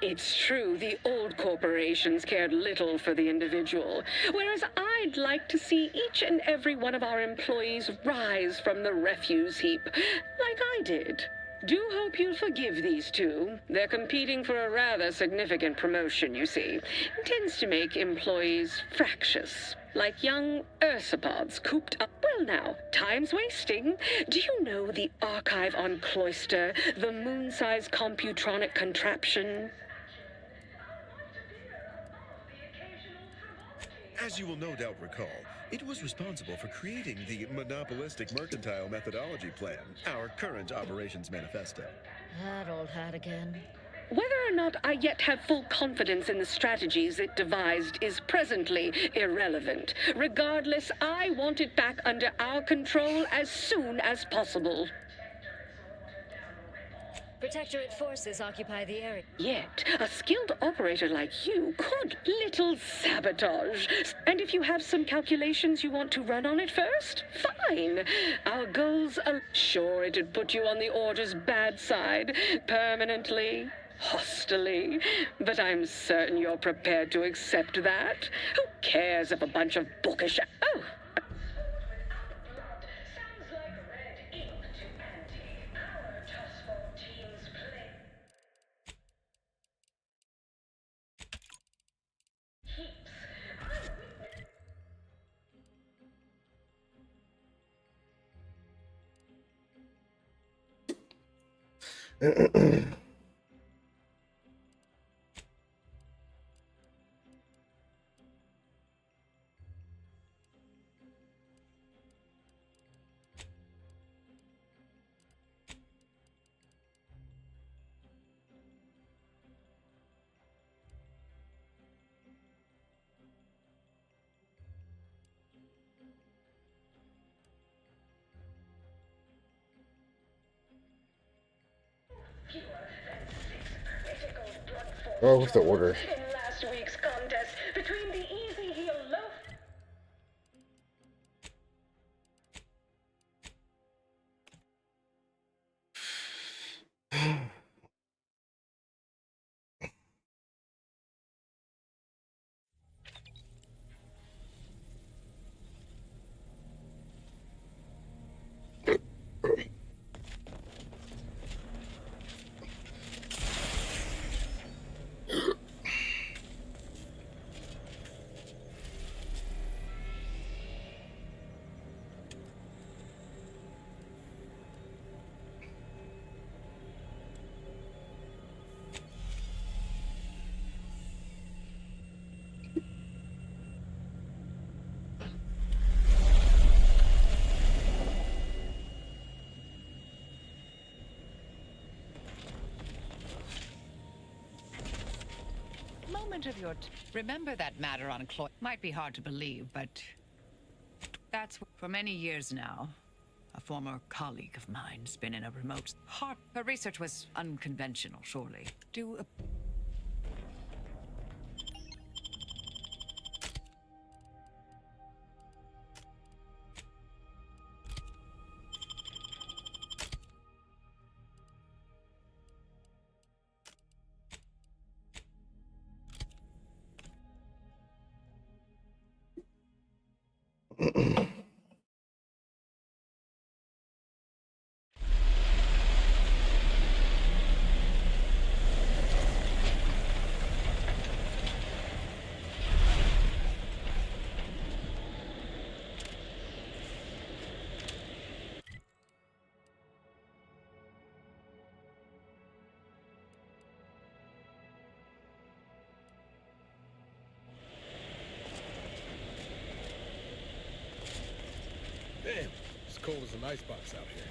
It's true, the old corporations cared little for the individual, whereas I'd like to see each and every one of our employees rise from the refuse heap, like I did. Do hope you'll forgive these two. They're competing for a rather significant promotion, you see. It tends to make employees fractious, like young ursopods cooped up. Well now, time's wasting. Do you know the archive on Cloister, the moon-sized computronic contraption? As you will no doubt recall, it was responsible for creating the monopolistic mercantile methodology plan, our current operations manifesto. That old hat again. Whether or not I yet have full confidence in the strategies it devised is presently irrelevant. Regardless, I want it back under our control as soon as possible. Protectorate forces occupy the area. Yet, a skilled operator like you could little sabotage. And if you have some calculations you want to run on it first, fine. Our goals are... Sure, it'd put you on the Order's bad side, permanently, hostilely. But I'm certain you're prepared to accept that. Who cares if a bunch of bookish... Oh! Oh, what's the order? In last week's contest between the Easy Heel Loaf Moment of your remember that matter on Chloe. Might be hard to believe, but that's for many years now. A former colleague of mine's been in a remote heart. Her research was unconventional, surely. Do a Damn, it's cold as an icebox out here.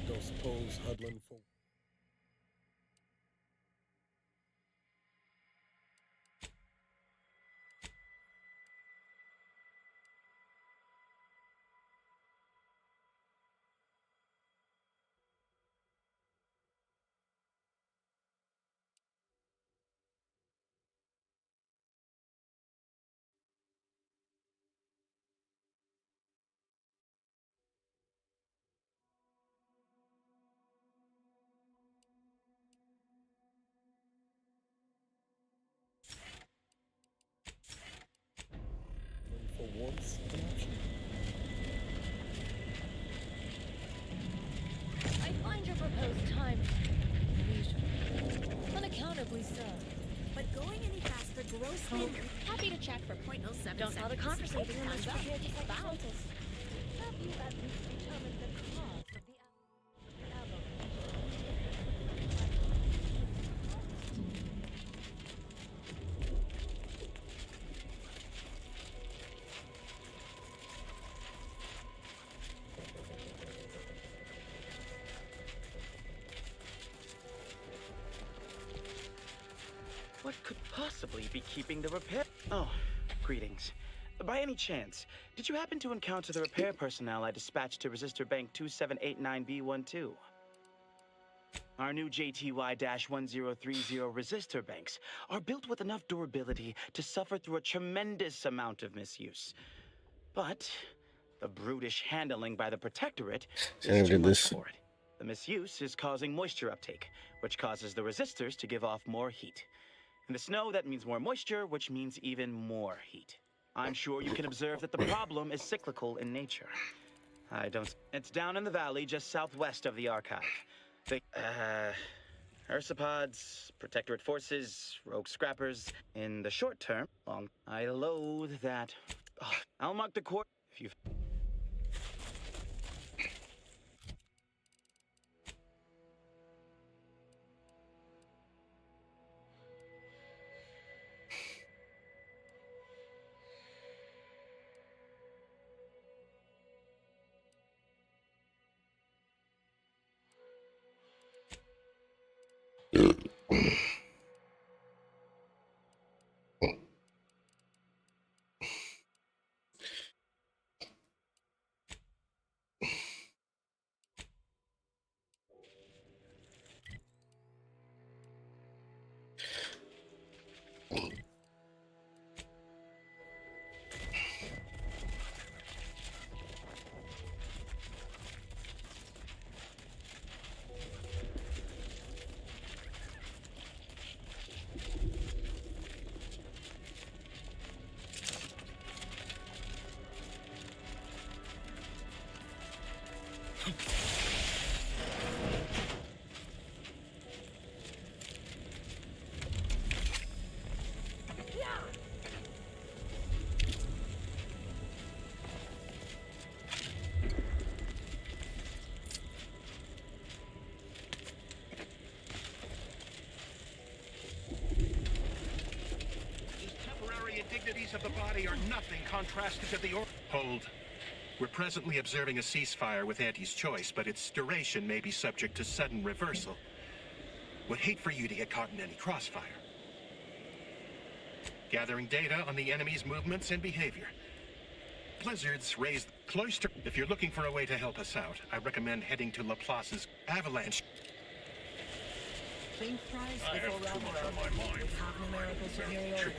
Don't suppose huddling for... For once, an option. I find your proposed time unaccountably so. But going any faster grossly. Happy to check for 0.07 Don't bother conversating unless Time's up. prepared to take Bow. notice. Have you at least determined the cause of the avalanche? What could possibly be keeping the repair? Oh, greetings. By any chance, did you happen to encounter the repair personnel I dispatched to Resistor Bank 2789B12? Our new JTY-1030 resistor banks are built with enough durability to suffer through a tremendous amount of misuse. But the brutish handling by the Protectorate is too much for it. The misuse is causing moisture uptake, which causes the resistors to give off more heat. In the snow, that means more moisture, which means even more heat. I'm sure you can observe that the problem is cyclical in nature. It's down in the valley just southwest of the archive. The, Ursopods, Protectorate forces, rogue scrappers. In the short term, I loathe that. Oh, I'll mark the court if you... of the body are nothing contrasted to the Hold. We're presently observing a ceasefire with Auntie's choice, but its duration may be subject to sudden reversal. Would hate for you to get caught in any crossfire. Gathering data on the enemy's movements and behavior. Blizzards raised Cloister. If you're looking for a way to help us out, I recommend heading to Laplace's Avalanche. Think thrice I have before too much on Ragnarok. my mind. We have numerical superiority.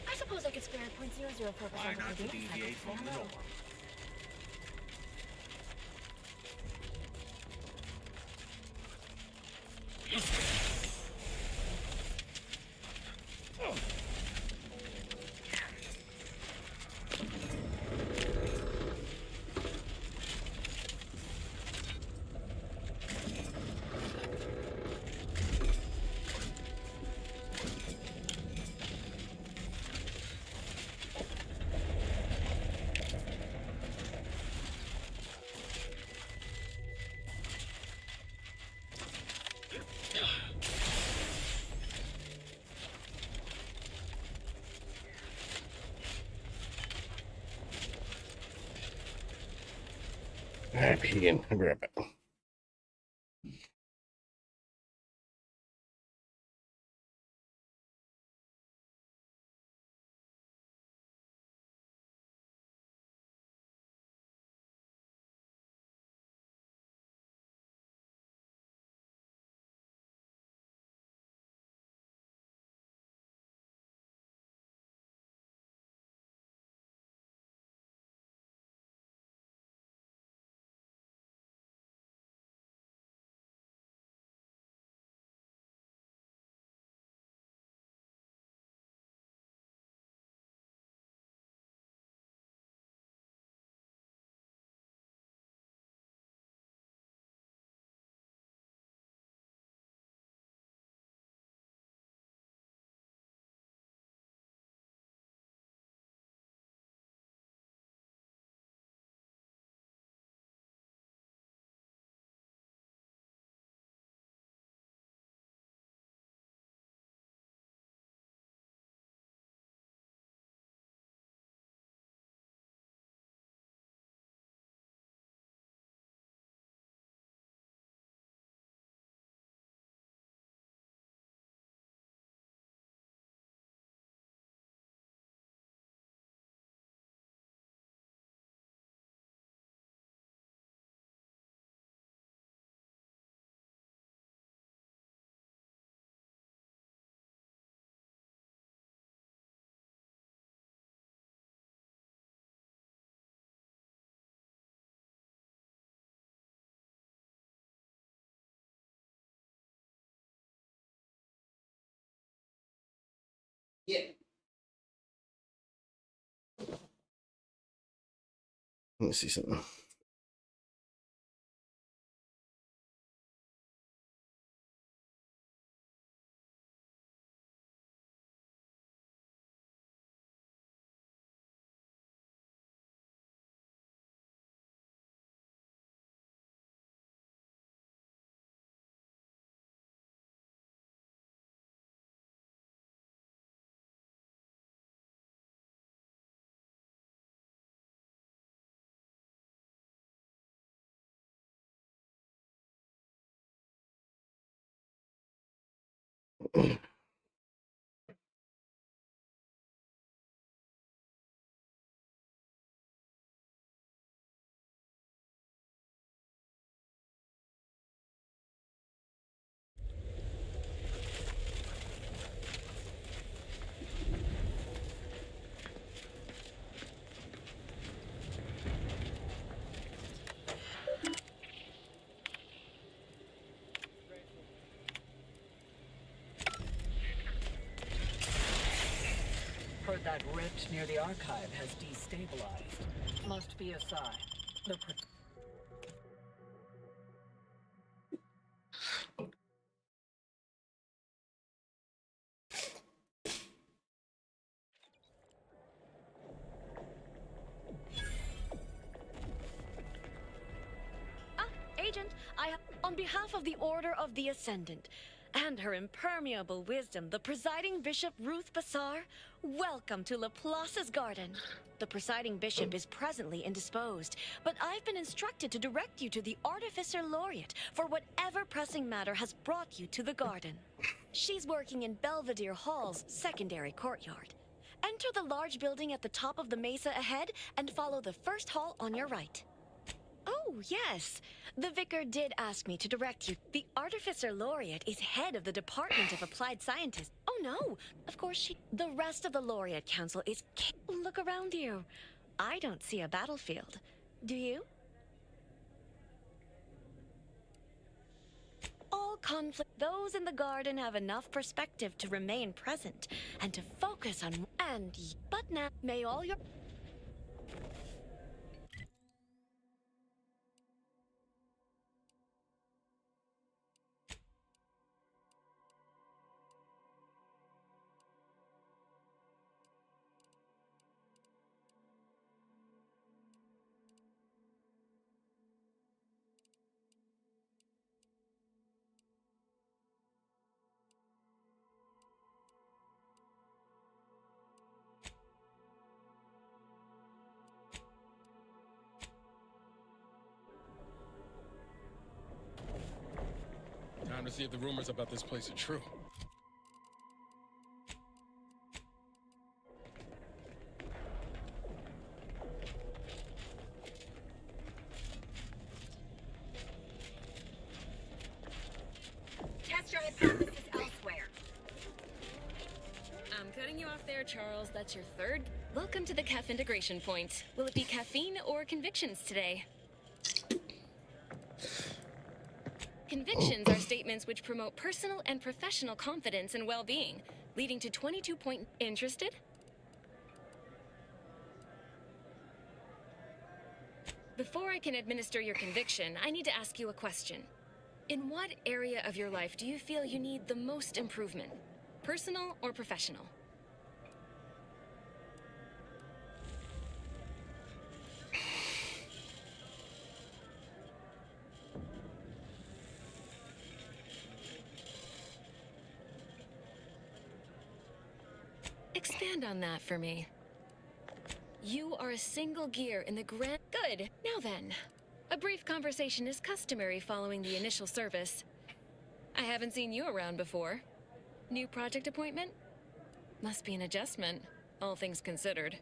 I suppose I could spare 0.004% Why of not my data deviate cycle. from the norm? Alright, pee and grab it. Yeah. Let me see something. Heard that rift near the archive has destabilized. Must be a sign. The On behalf of the Order of the Ascendant and her impermeable wisdom, the presiding Bishop Ruth Bassar, welcome to Laplace's garden. The presiding bishop is presently indisposed, but I've been instructed to direct you to the Artificer Laureate for whatever pressing matter has brought you to the garden. She's working in Belvedere Hall's secondary courtyard. Enter the large building at the top of the mesa ahead and follow the first hall on your right. Oh, yes. The vicar did ask me to direct you. The Artificer Laureate is head of the Department of Applied Scientists. Oh, no. Of course she... The rest of the Laureate Council is... Look around you. I don't see a battlefield. Do you? All conflict... Those in the garden have enough perspective to remain present and to focus on... But now, may all your... Time to see if the rumors about this place are true. Test your hypothesis elsewhere. I'm cutting you off there, Charles. That's your third. Welcome to the CAF integration point. Will it be caffeine or convictions today? Convictions are statements which promote personal and professional confidence and well-being, leading to 22 point... Interested? Before I can administer your conviction, I need to ask you a question. In what area of your life do you feel you need the most improvement? Personal or professional? Expand on that for me. You are a single gear in the grand... Good. Now then, a brief conversation is customary following the initial service. I haven't seen you around before. New project appointment? Must be an adjustment, all things considered.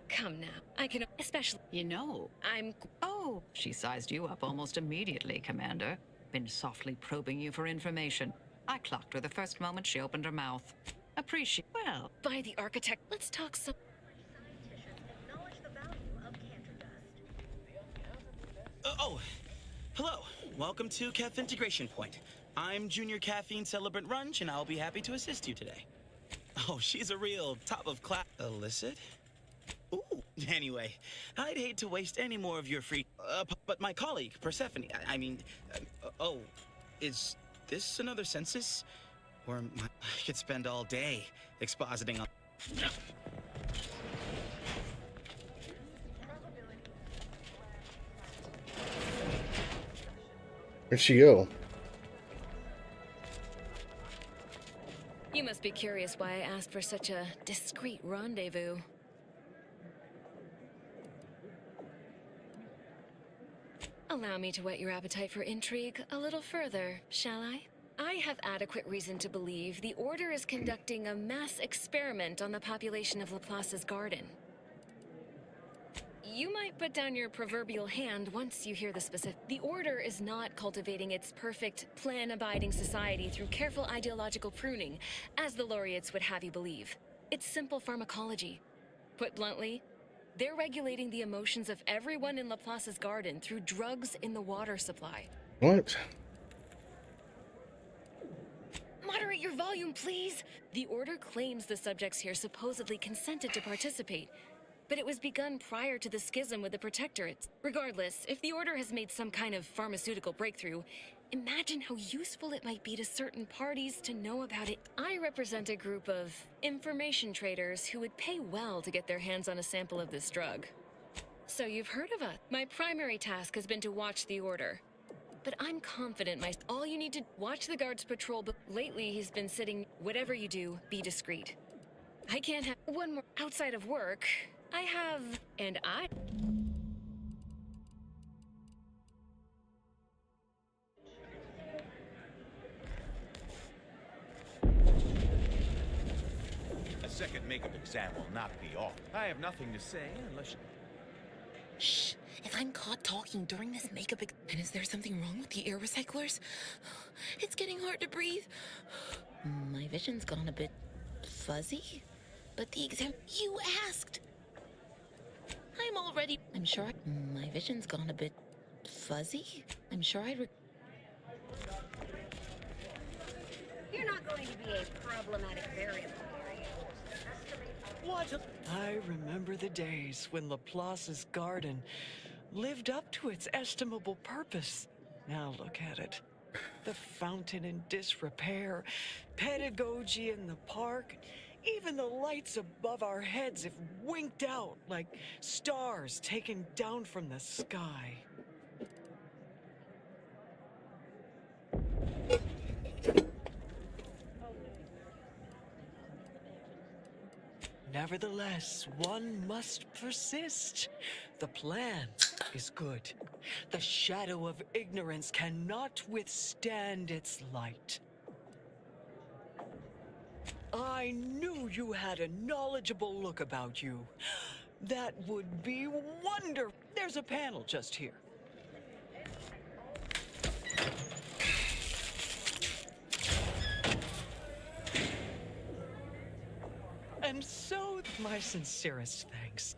Come now, I can... Especially... You know... I'm... Oh! She sized you up almost immediately, Commander. Been softly probing you for information. I clocked her the first moment she opened her mouth. Appreciate... Well... By the architect, let's talk some... Hello. Welcome to CAF Integration Point. I'm Junior Caffeine Celebrant Runge, and I'll be happy to assist you today. Oh, she's a real top-of-class... Illicit? Ooh. Anyway, I'd hate to waste any more of your free... but my colleague, Persephone, is this another census? Or I could spend all day expositing on... Where'd she go? You must be curious why I asked for such a discreet rendezvous. Allow me to whet your appetite for intrigue a little further, shall I? I have adequate reason to believe the Order is conducting a mass experiment on the population of Laplace's garden. You might put down your proverbial hand once you hear the specific. The Order is not cultivating its perfect, plan-abiding society through careful ideological pruning, as the laureates would have you believe. It's simple pharmacology. Put bluntly, they're regulating the emotions of everyone in Laplace's garden through drugs in the water supply. What? Moderate your volume, please! The Order claims the subjects here supposedly consented to participate, but it was begun prior to the schism with the Protectorate. Regardless, if the Order has made some kind of pharmaceutical breakthrough, imagine how useful it might be to certain parties to know about it. I represent a group of information traders who would pay well to get their hands on a sample of this drug. So you've heard of us. My primary task has been to watch the Order, But I'm confident all you need to watch the guards patrol, but lately he's been sitting. Whatever you do, be discreet. I can't have one more outside of work. I have, and I. A second makeup exam will not be all. I have nothing to say unless. Shh! If I'm caught talking during this makeup and is there something wrong with the air recyclers? It's getting hard to breathe. My vision's gone a bit fuzzy. But the exam you asked. I'm sure my vision's gone a bit fuzzy. I'm sure You're not going to be a problematic variable, are you? What? I remember the days when Laplace's garden lived up to its estimable purpose. Now look at it. The fountain in disrepair, pedagogy in the park, even the lights above our heads have winked out like stars taken down from the sky. Nevertheless, one must persist. The plan is good. The shadow of ignorance cannot withstand its light. I knew you had a knowledgeable look about you. That would be wonderful. There's a panel just here. And so, my sincerest thanks.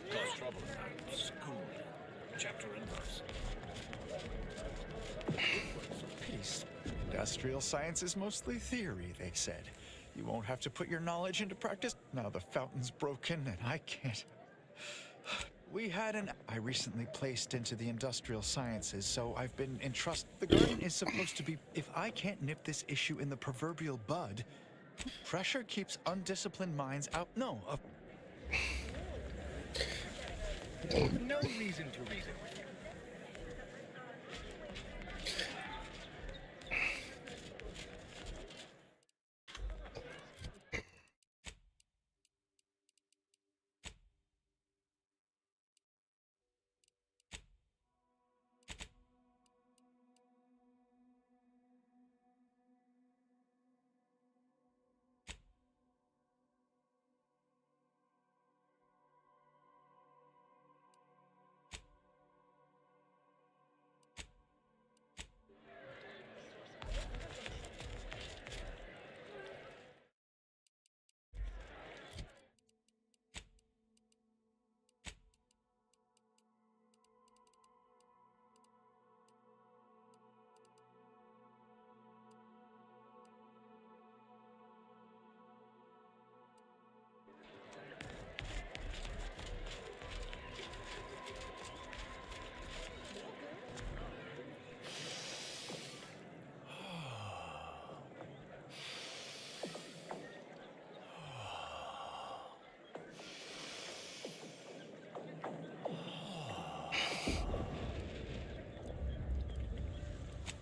Cause trouble in school. Chapter and verse. Peace. Industrial science is mostly theory, they said. You won't have to put your knowledge into practice. Now the fountain's broken and I can't. I recently placed into the industrial sciences, so I've been entrusted. The garden is supposed to be. If I can't nip this issue in the proverbial bud, pressure keeps undisciplined minds out. No. No reason to reason.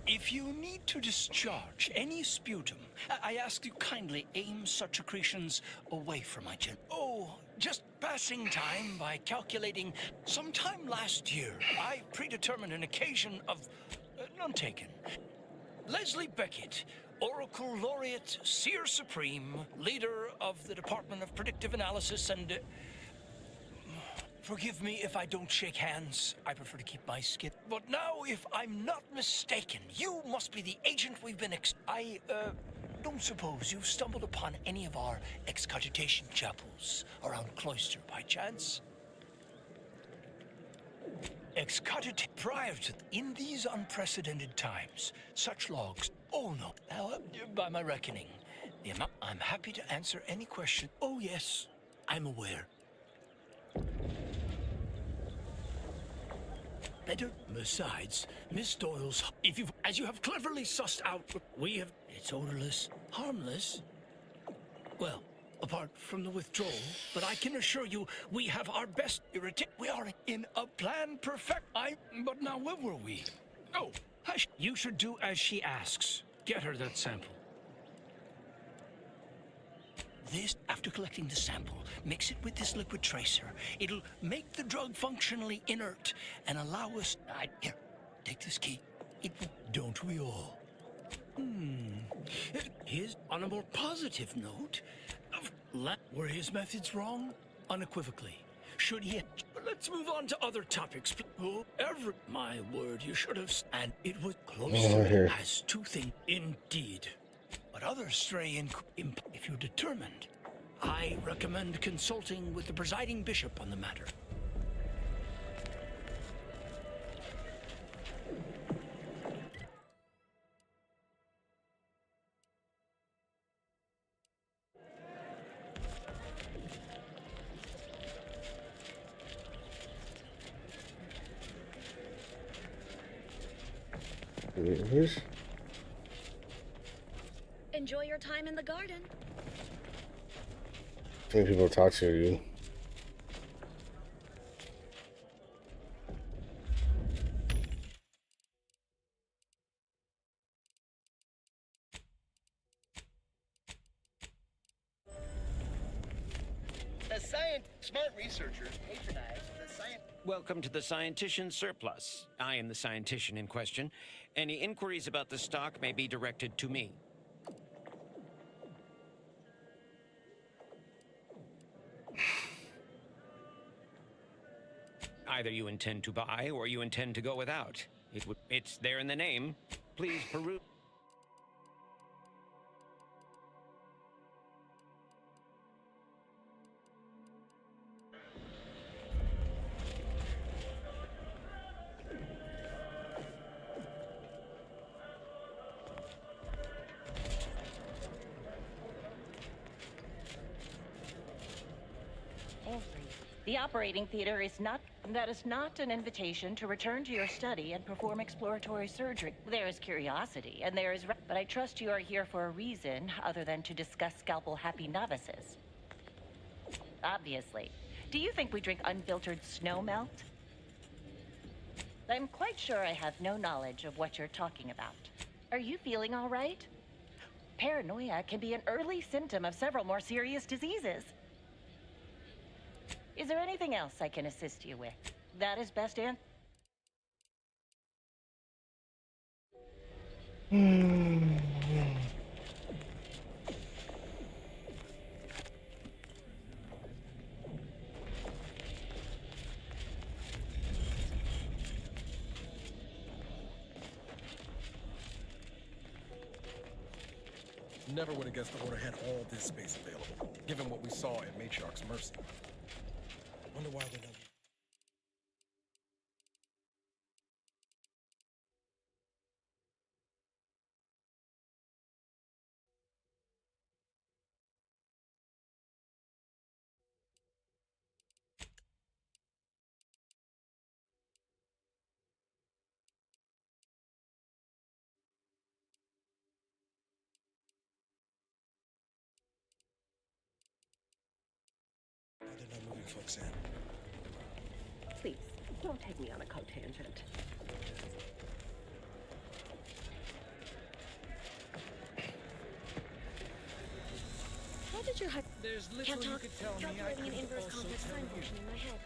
If you need to discharge any sputum, I ask you kindly aim such accretions away from my chin. Oh, just passing time by calculating. Sometime last year, I predetermined an occasion of none taken. Leslie Beckett, Oracle Laureate, Seer Supreme, leader of the Department of Predictive Analysis and... Forgive me if I don't shake hands. I prefer to keep my skin. But now, if I'm not mistaken, you must be the agent we've been I don't suppose you've stumbled upon any of our excogitation chapels around Cloister by chance? Excogitate prior to... In these unprecedented times, such logs... Oh, no. By my reckoning, the amount... I'm happy to answer any question. Oh, yes, I'm aware. letter. Besides, Miss Doyle's, as you have cleverly sussed out, it's odorless, harmless. Well, apart from the withdrawal, but I can assure you we have our best we are in a plan perfect. But now where were we? Oh, you should do as she asks. Get her that sample. This, after collecting the sample, mix it with this liquid tracer. It'll make the drug functionally inert and allow us... Here, take this key. Don't we all? His, on a more positive note, were his methods wrong? Unequivocally. Should he... Let's move on to other topics. Oh, my word, you should have... And it was closer as two things. Indeed. But others stray in... If you're determined, I recommend consulting with the presiding bishop on the matter. Enjoy your time in the garden. Too many people talk to you. Smart researchers patronize the science. Welcome to the Scientician Surplus. I am the scientician in question. Any inquiries about the stock may be directed to me. Either you intend to buy or you intend to go without. It's there in the name. Please peruse. The operating theater is not... That is not an invitation to return to your study and perform exploratory surgery. There is curiosity, and there is... But I trust you are here for a reason other than to discuss scalpel-happy novices. Obviously. Do you think we drink unfiltered snow melt? I'm quite sure I have no knowledge of what you're talking about. Are you feeling all right? Paranoia can be an early symptom of several more serious diseases. Is there anything else I can assist you with? That is best answer. Never would have guessed the Order had all this space available, given what we saw at Matriarch's Mercy. Wonder why they don't. Why they're not moving folks in. Please, don't take me on a co-tangent. How did your hype... There's little Can't you talk. could tell me. I Calculating an couldn't inverse also complex tell sine you. function in my head.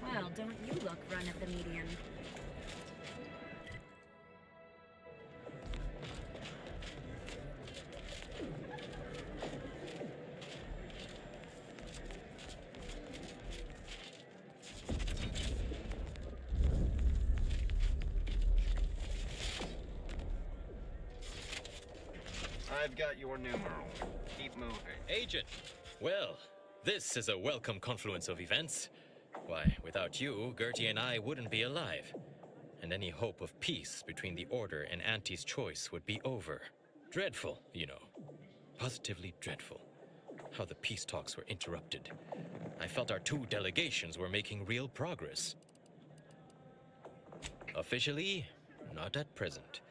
Well, don't you look run at the median. I've got your numeral. Keep moving. Agent! Well, this is a welcome confluence of events. Why, without you, Gertie and I wouldn't be alive. And any hope of peace between the Order and Auntie's choice would be over. Dreadful, you know. Positively dreadful. How the peace talks were interrupted. I felt our two delegations were making real progress. Officially, not at present.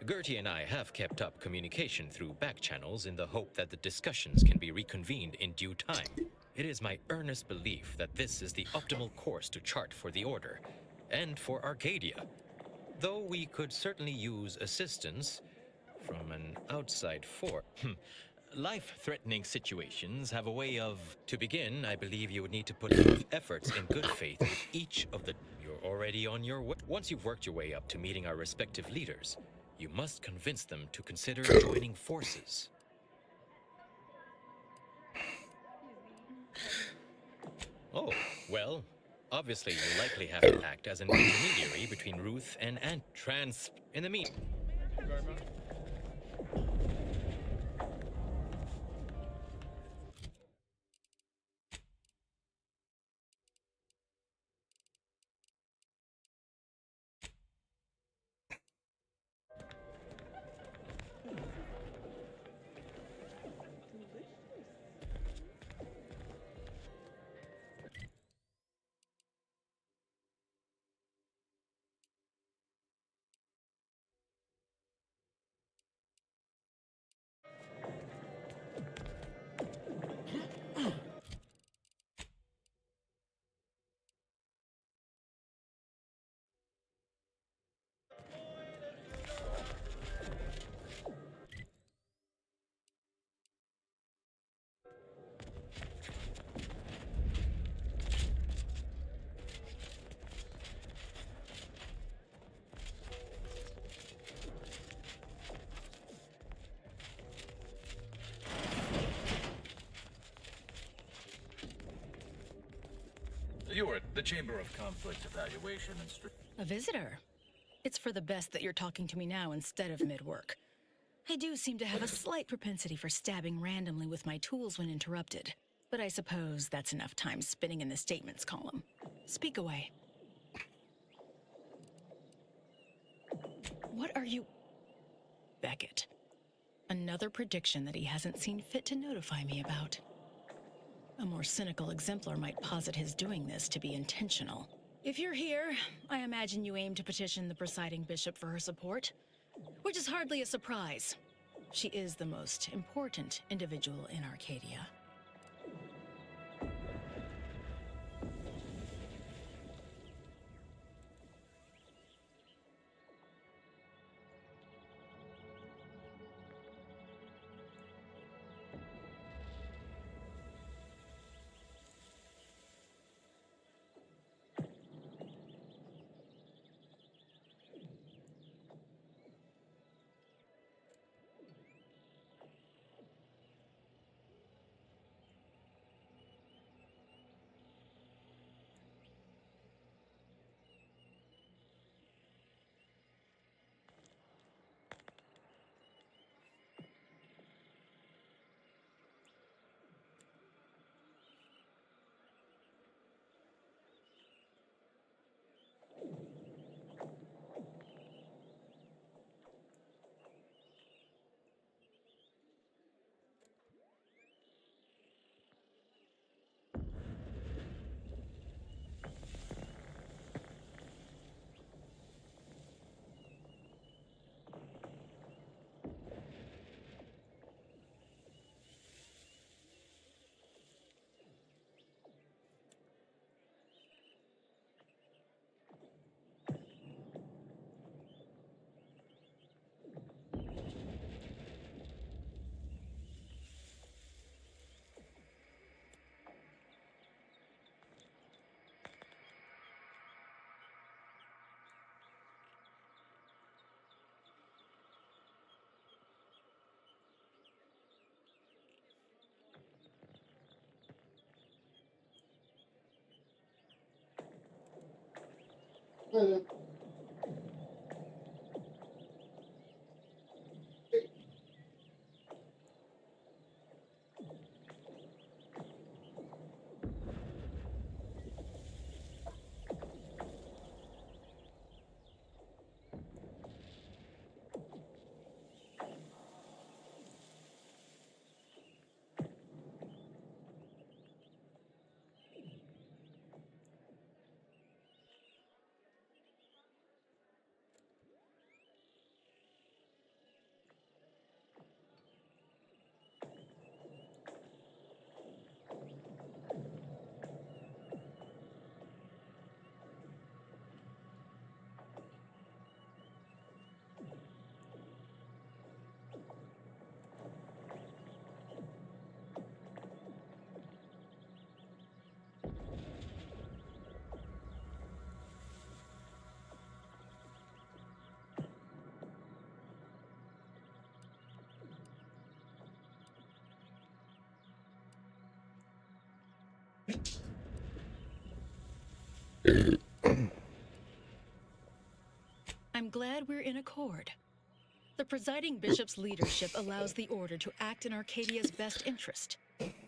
Gertie and I have kept up communication through back channels in the hope that the discussions can be reconvened in due time. It is my earnest belief that this is the optimal course to chart for the Order, and for Arcadia. Though we could certainly use assistance from an outside force. Life-threatening situations have a way of... To begin, I believe you would need to put forth efforts in good faith with each of the... You're already on your way. Once you've worked your way up to meeting our respective leaders, you must convince them to consider joining forces. Oh, well, obviously you'll likely have to act as an intermediary between Ruth and in the meantime. You're at the Chamber of Conflict Evaluation and A visitor? It's for the best that you're talking to me now instead of mid-work. I do seem to have a slight propensity for stabbing randomly with my tools when interrupted, but I suppose that's enough time spinning in the statements column. Speak away. What are you... Beckett. Another prediction that he hasn't seen fit to notify me about. A more cynical exemplar might posit his doing this to be intentional. If you're here, I imagine you aim to petition the presiding bishop for her support, which is hardly a surprise. She is the most important individual in Arcadia. I'm glad we're in accord. The presiding bishop's leadership allows the Order to act in Arcadia's best interest.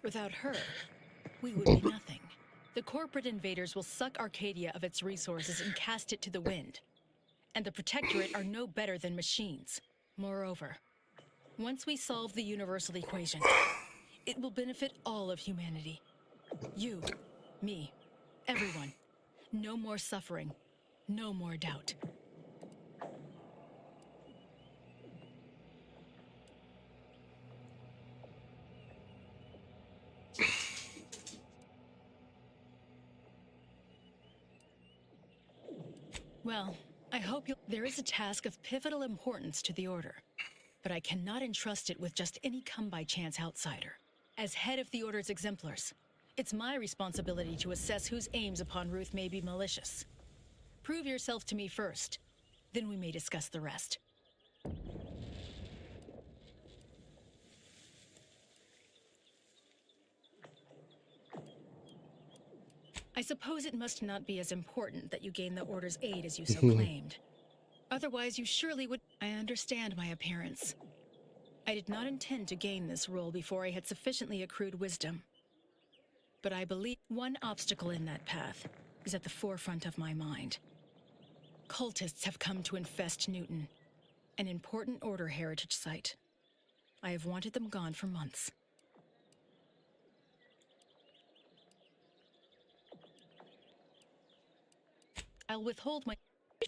Without her, we would be nothing. The corporate invaders will suck Arcadia of its resources and cast it to the wind. And the Protectorate are no better than machines. Moreover, once we solve the universal equation, it will benefit all of humanity. You, me, everyone. No more suffering, no more doubt. Well, I hope you'll... There is a task of pivotal importance to the Order, but I cannot entrust it with just any come-by-chance outsider. As head of the Order's exemplars, it's my responsibility to assess whose aims upon Ruth may be malicious. Prove yourself to me first, then we may discuss the rest. I suppose it must not be as important that you gain the Order's aid as you so claimed. Otherwise, you surely would... I understand my appearance. I did not intend to gain this role before I had sufficiently accrued wisdom. But I believe one obstacle in that path is at the forefront of my mind. Cultists have come to infest Newton, an important Order heritage site. I have wanted them gone for months. I'll withhold my...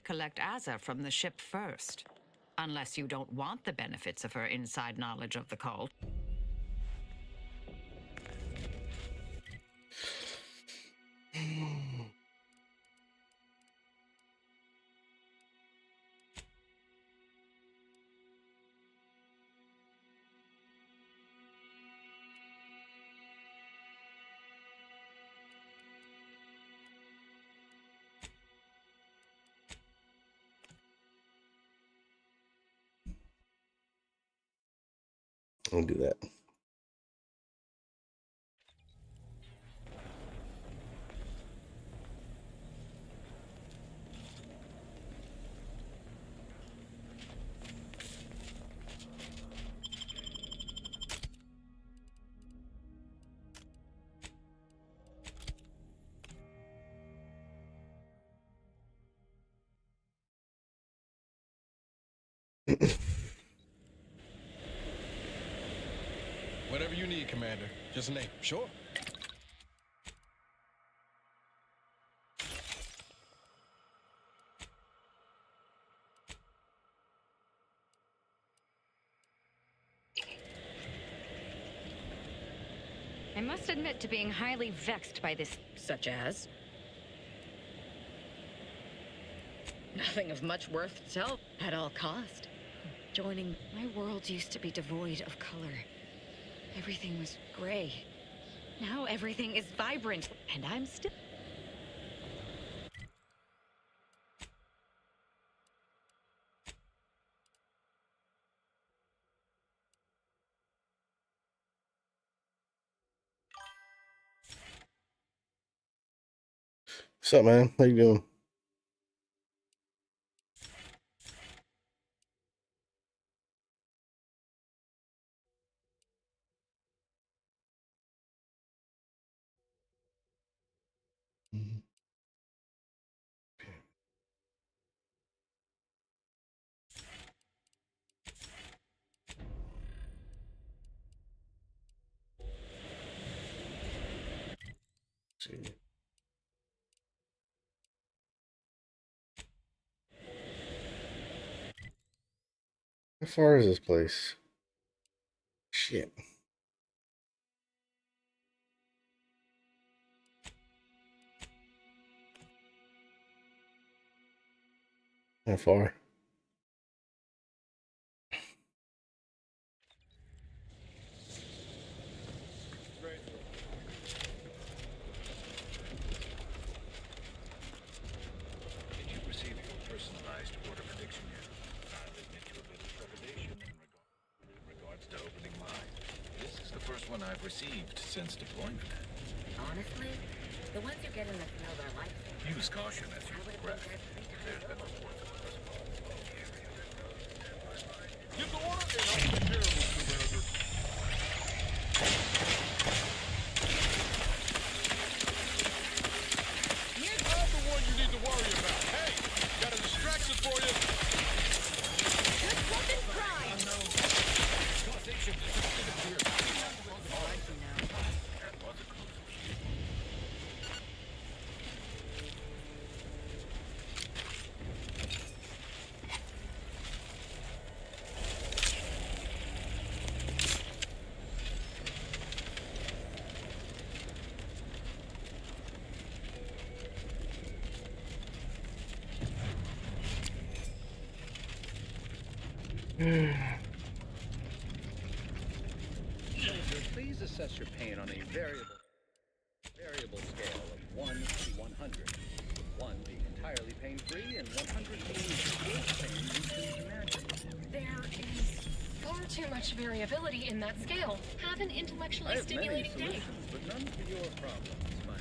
Collect Azza from the ship first. Unless you don't want the benefits of her inside knowledge of the cult. I'll do that. Whatever you need, Commander. Just name. Sure. I must admit to being highly vexed by this. Such as? Nothing of much worth to tell at all cost. Joining my world used to be devoid of color. Everything was gray. Now everything is vibrant, and I'm still... What's up, man? How you doing? See. How far is this place? Shit. How far? Did you receive your personalized order prediction yet? I'll admit to a bit of trepidation in regards to opening mine. This is the first one I've received since deployment. Honestly, the ones who get in the field are like... Use caution as you progress. There's been reports of personal in the area. Give the order and I'll take care of it, Commander. I'm the one you need to worry about. Hey, got a distraction for you. Good weapon prime! Causation detected appear. Soldier, please assess your pain on a variable scale of 1 to 100. 1 being entirely pain-free and 100 being the worst pain you can imagine. There is far too much variability in that scale. Have an intellectually stimulating day. But none for your problems, my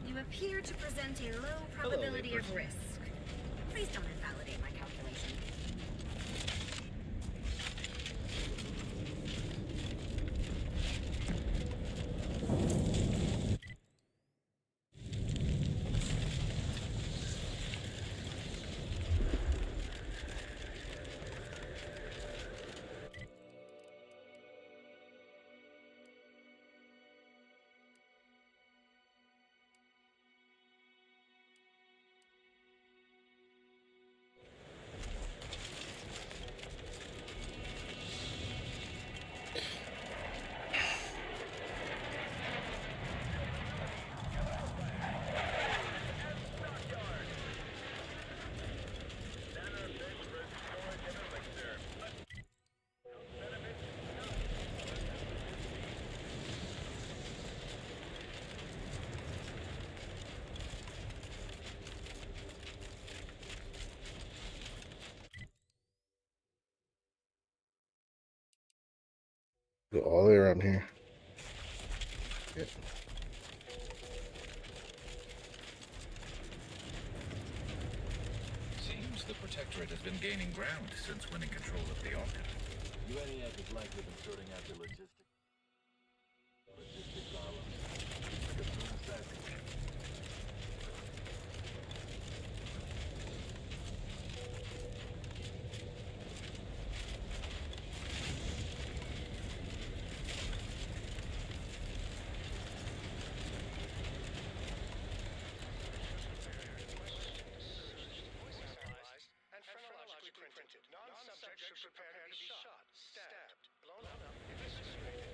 You appear to present a low probability of risk. Please don't invalidate my calculation. Go all the way around here. Yep. Seems the Protectorate has been gaining ground since winning control of the Orca. UNEF is likely been sorting out the logistics columns. Like a boom assassin. Non-subjects are prepared to be shot, stabbed, blown up, eviscerated,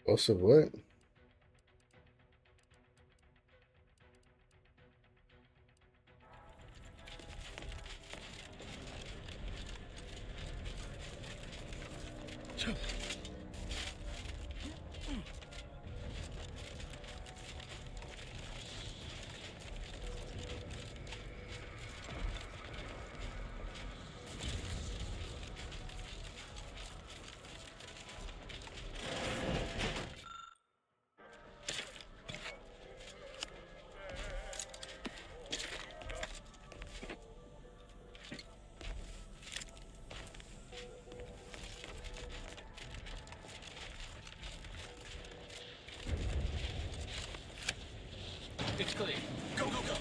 Explosive what? It's clear. Go, go, go.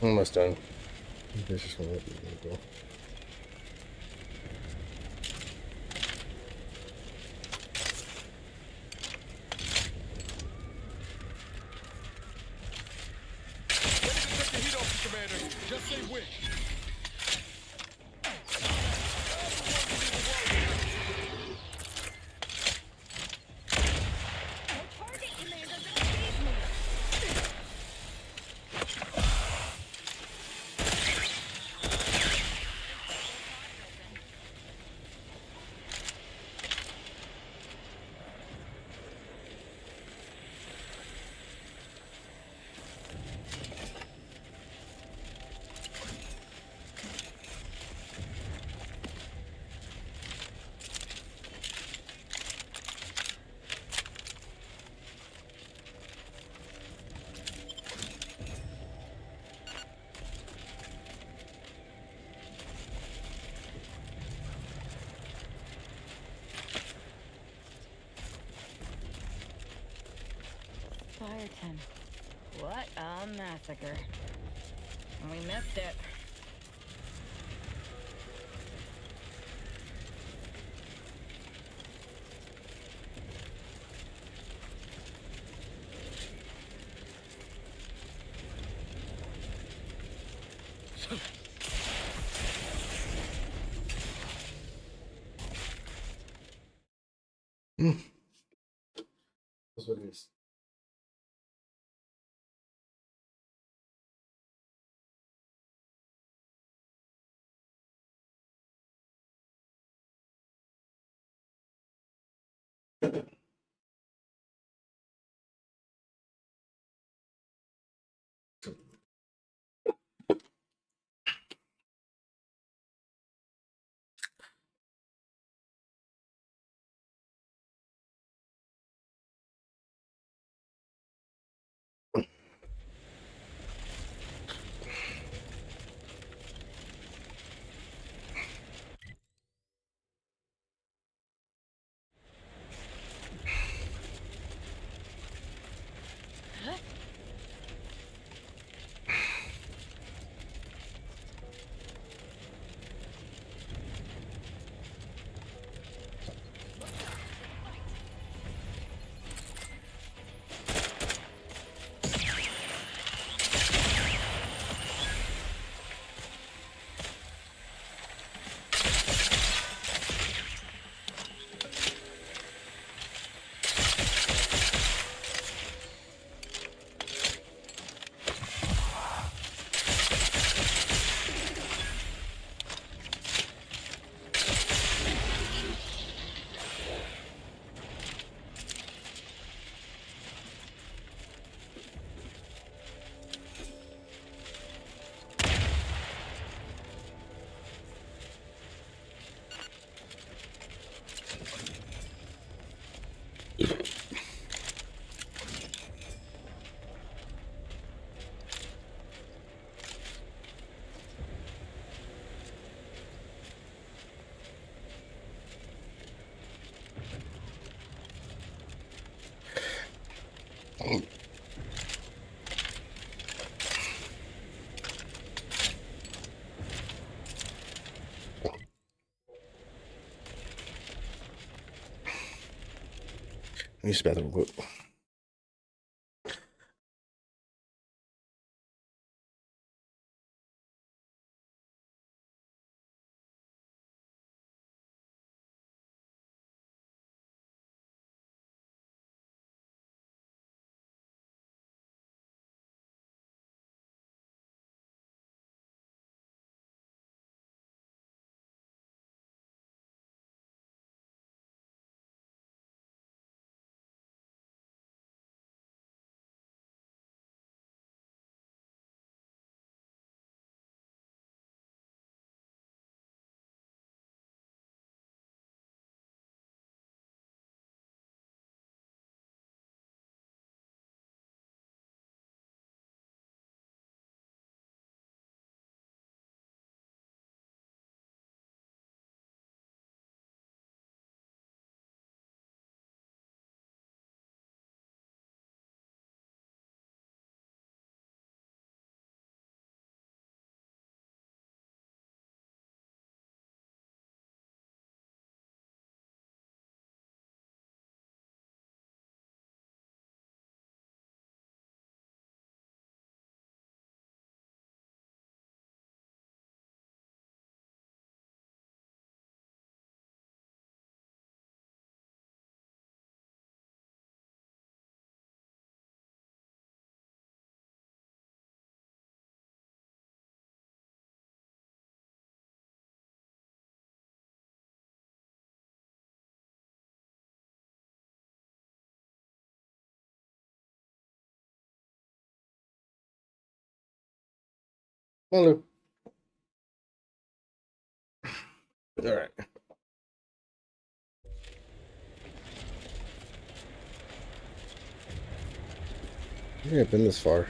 Almost done. This is gonna go. Take the heat off you, Commander. Just say when. Fireton. What a massacre. We missed it. That's what it is. Use the bathroom real quick. Hello. All right. I think I've been this far.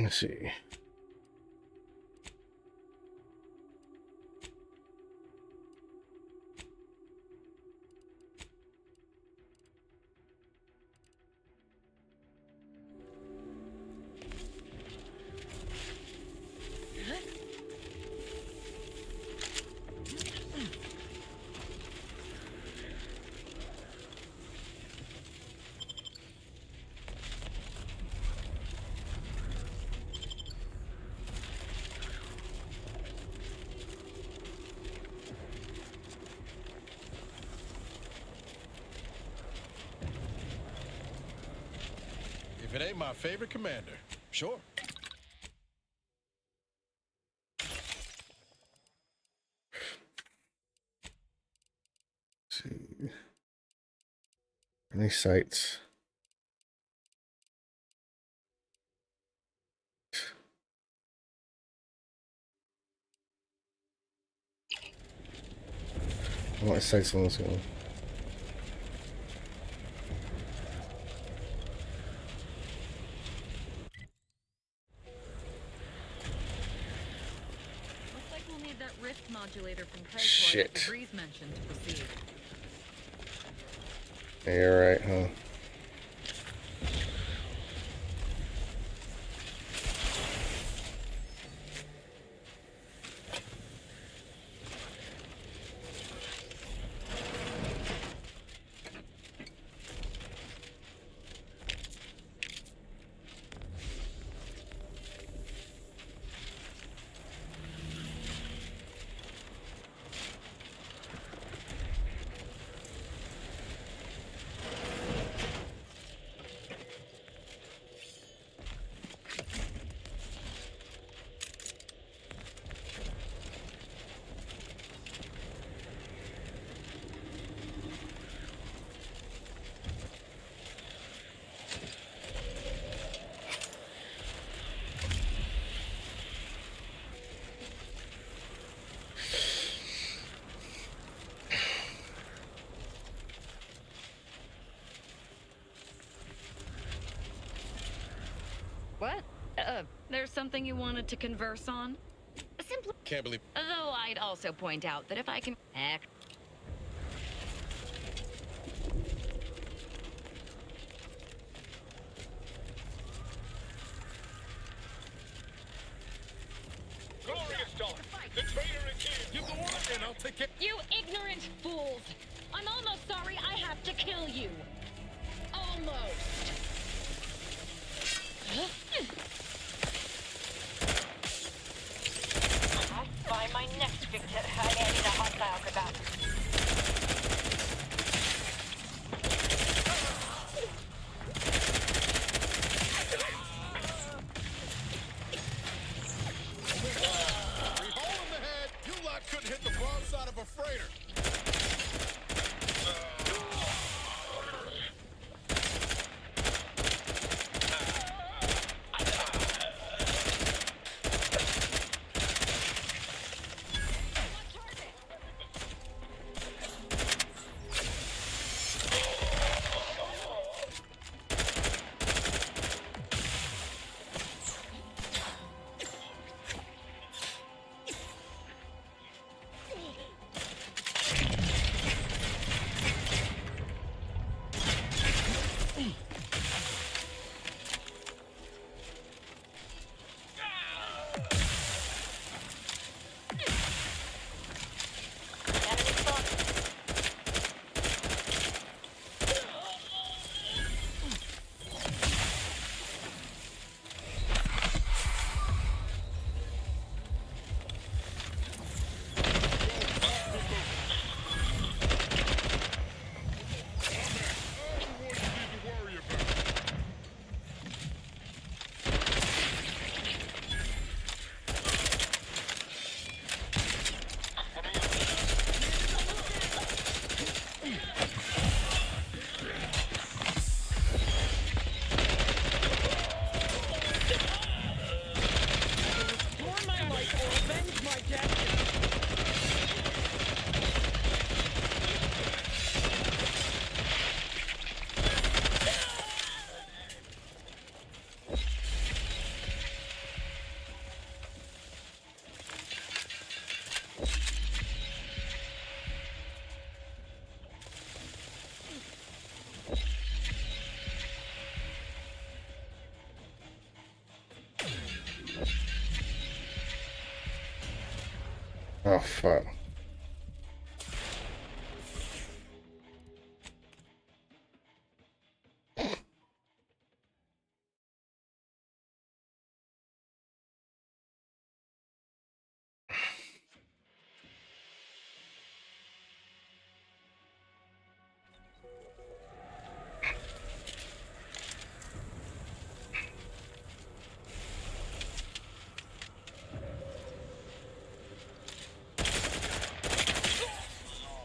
Let's see. If it ain't my favorite commander, sure. Let's see. Any sites? I want sites on this one. need that rift modulator from Predator Shit. that Breeze mentioned to proceed. You're right, huh? What? There's something you wanted to converse on? Simply. Can't believe. Though I'd also point out that if I can act. Glorious dawn. The traitor accused. Give the word and I'll take it. You ignorant fools! I'm almost sorry I have to kill you. Almost. I'll find my next victim. I need a hostile combatant. Hole in the head. You lot couldn't hit the broadside of a freighter. Oh, fuck.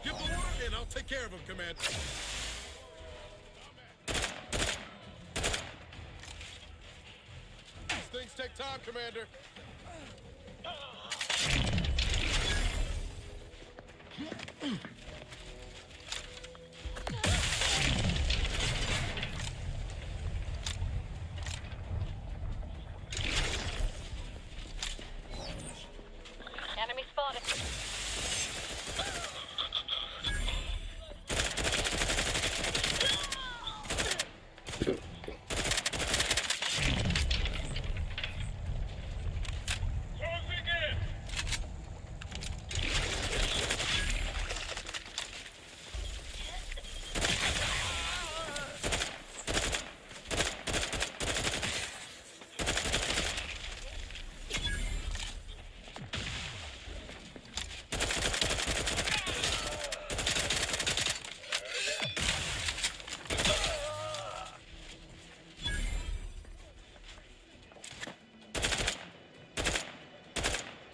Give the word and I'll take care of him, Commander. These things take time, Commander. Enemy spotted.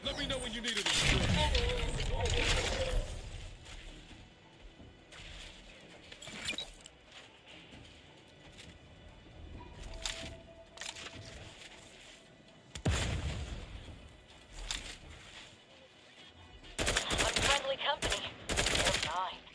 Let me know when you need it. Unfriendly company. You're mine.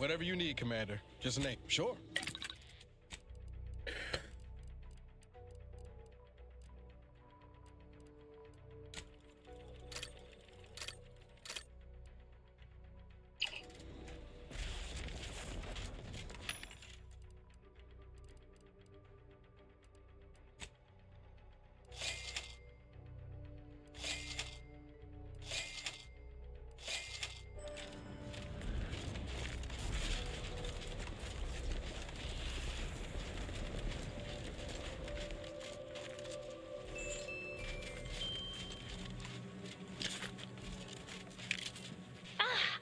Whatever you need, Commander. Just name. Sure.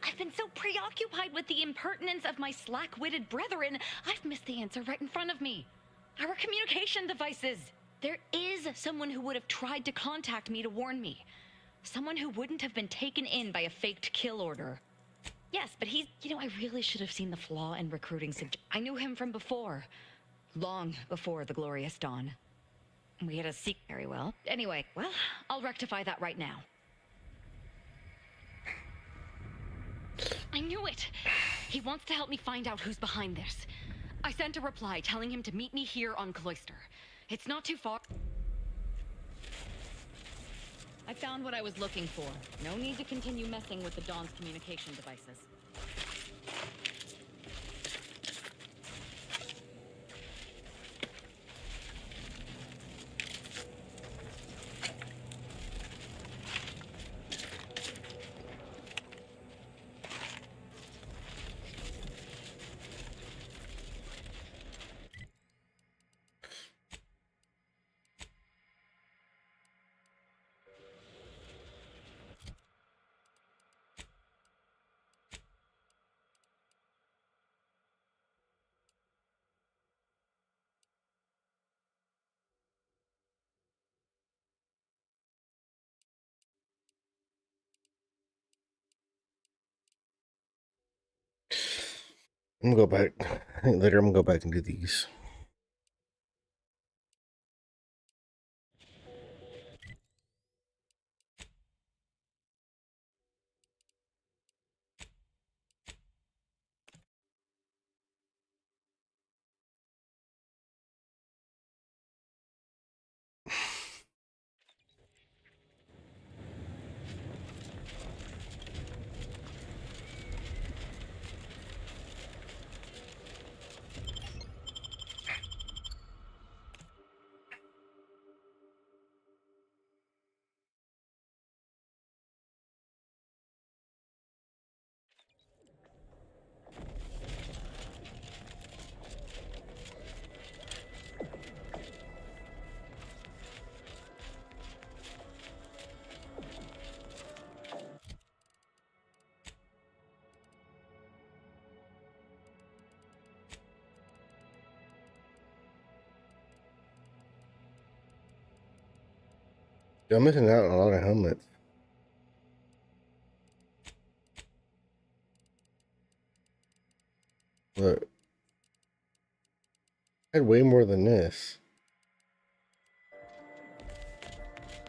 I've been so preoccupied with the impertinence of my slack-witted brethren, I've missed the answer right in front of me. Our communication devices. There is someone who would have tried to contact me to warn me. Someone who wouldn't have been taken in by a faked kill order. Yes, but he's... You know, I really should have seen the flaw in recruiting I knew him from before. Long before the Glorious Dawn. We had a secret very well. Anyway, well, I'll rectify that right now. I knew it! He wants to help me find out who's behind this. I sent a reply telling him to meet me here on Cloister. It's not too far. I found what I was looking for. No need to continue messing with the Dawn's communication devices. I'm gonna go back. I think later I'm gonna go back and do these. Yeah, I'm missing out on a lot of helmets. But I had way more than this.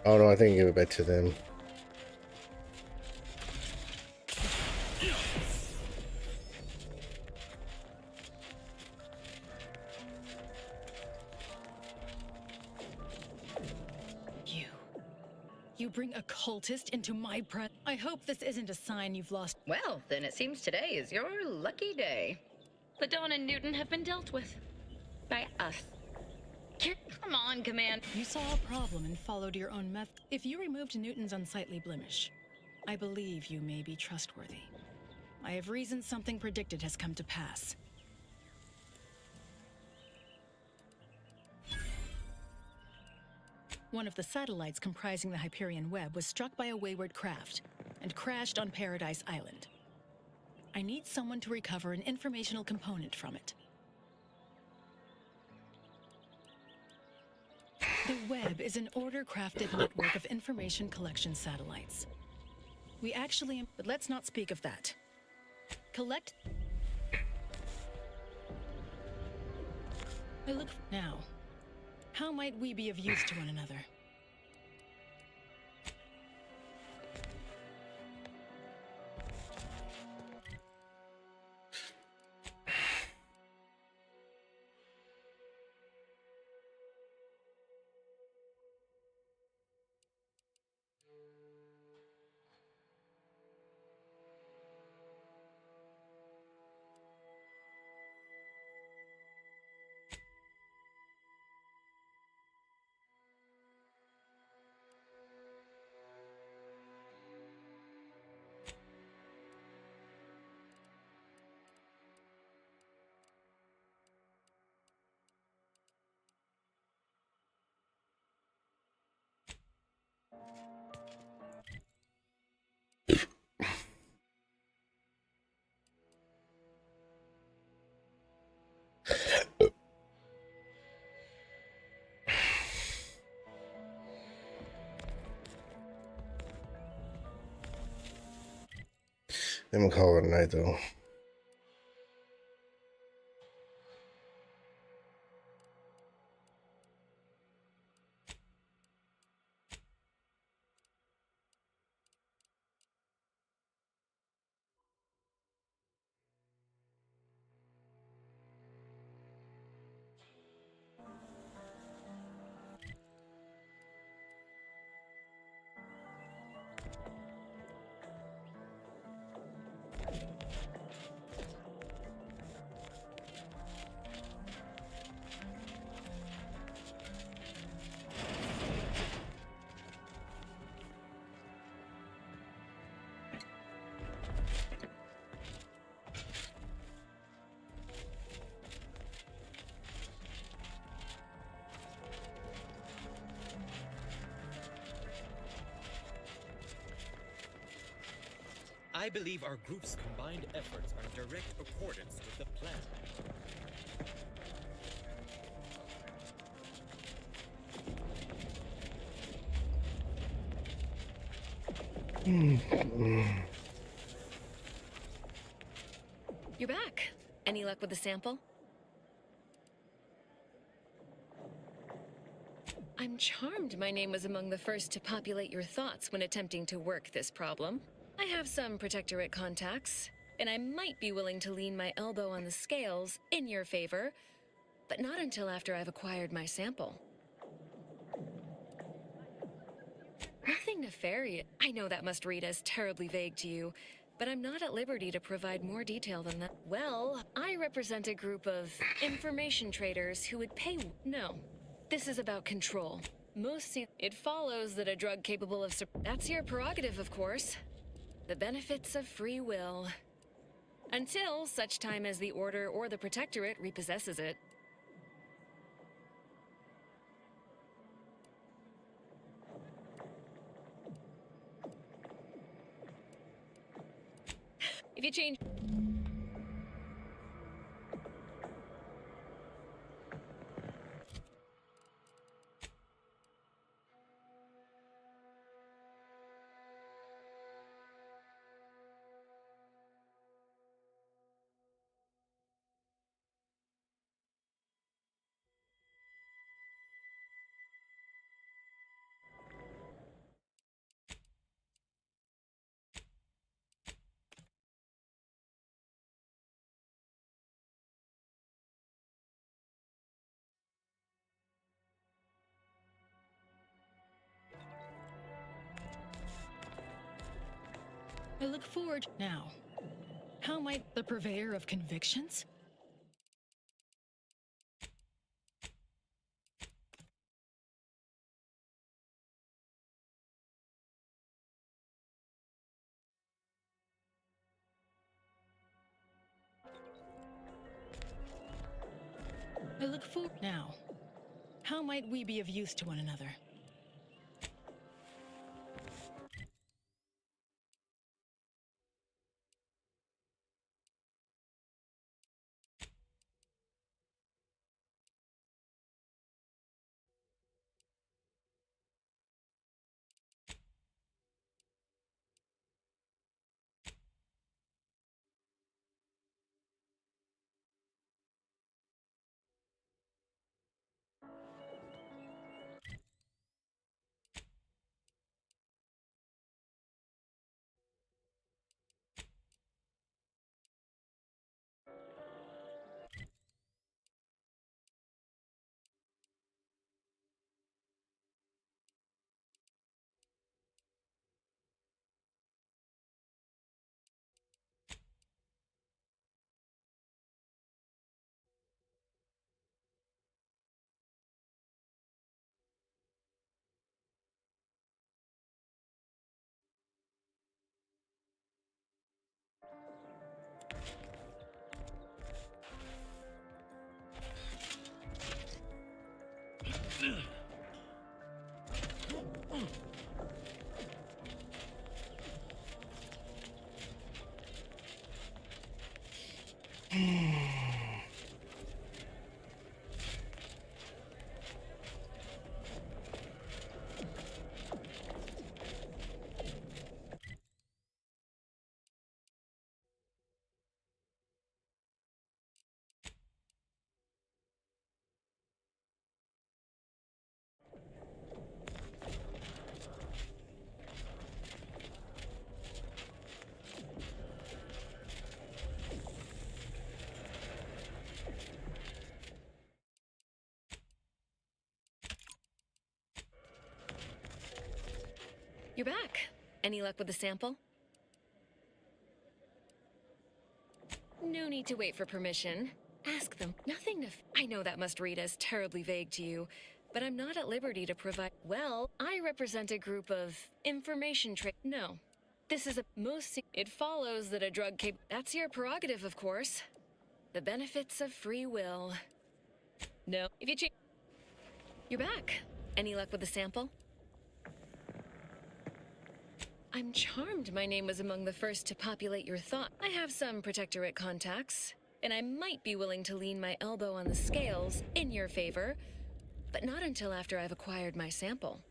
Oh no, I think I give it back to them. You bring a cultist into my I hope this isn't a sign you've lost. Well, then it seems today is your lucky day. The Dawn and Newton have been dealt with. By us. Come on, Command. You saw a problem and followed your own method. If you removed Newton's unsightly blemish, I believe you may be trustworthy. I have reason something predicted has come to pass. One of the satellites comprising the Hyperion web was struck by a wayward craft and crashed on Paradise Island. I need someone to recover an informational component from it. The web is an order-crafted network of information collection satellites. We actually... But let's not speak of that. Collect... I look... Now, how might we be of use to one another? Then we'll call it a night, though. I believe our group's combined efforts are in direct accordance with the plan. You're back. Any luck with the sample? I'm charmed my name was among the first to populate your thoughts when attempting to work this problem. I have some Protectorate contacts, and I might be willing to lean my elbow on the scales in your favor, but not until after I've acquired my sample. Nothing nefarious. I know that must read as terribly vague to you, but I'm not at liberty to provide more detail than that. Well, I represent a group of information traders who would pay. No, this is about control. It follows that a drug capable of. That's your prerogative, of course. The benefits of free will. Until such time as the Order or the Protectorate repossesses it. If you change... I look forward. Now, how might the purveyor of convictions? I look forward. Now, how might we be of use to one another? You're back. Any luck with the sample? No need to wait for permission. Ask them. Nothing to... I know that must read as terribly vague to you, but I'm not at liberty to provide... Well, I represent a group of information No. This is a most... It follows that a drug That's your prerogative, of course. The benefits of free will. No. If you change... You're back. Any luck with the sample? I'm charmed my name was among the first to populate your thought. I have some Protectorate contacts, and I might be willing to lean my elbow on the scales in your favor, but not until after I've acquired my sample.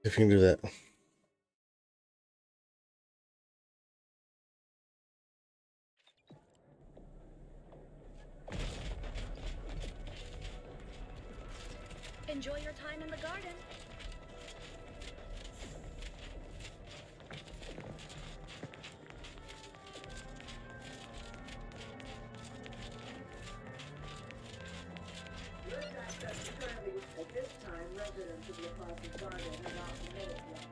If you can do that. Enjoy your time in the garden. At this time, residents of La Plaza Garden are not permitted yet.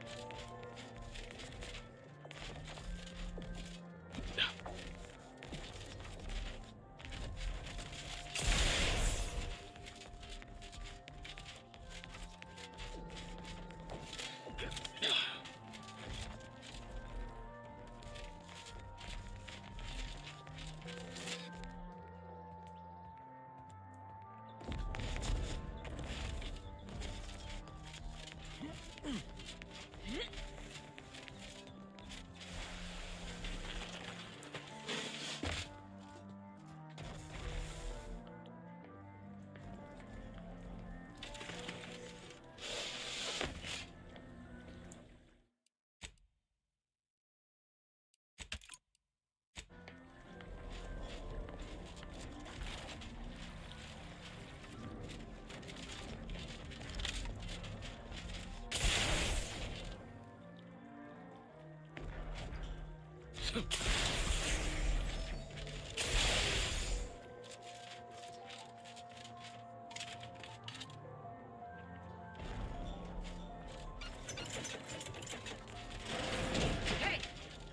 Hey!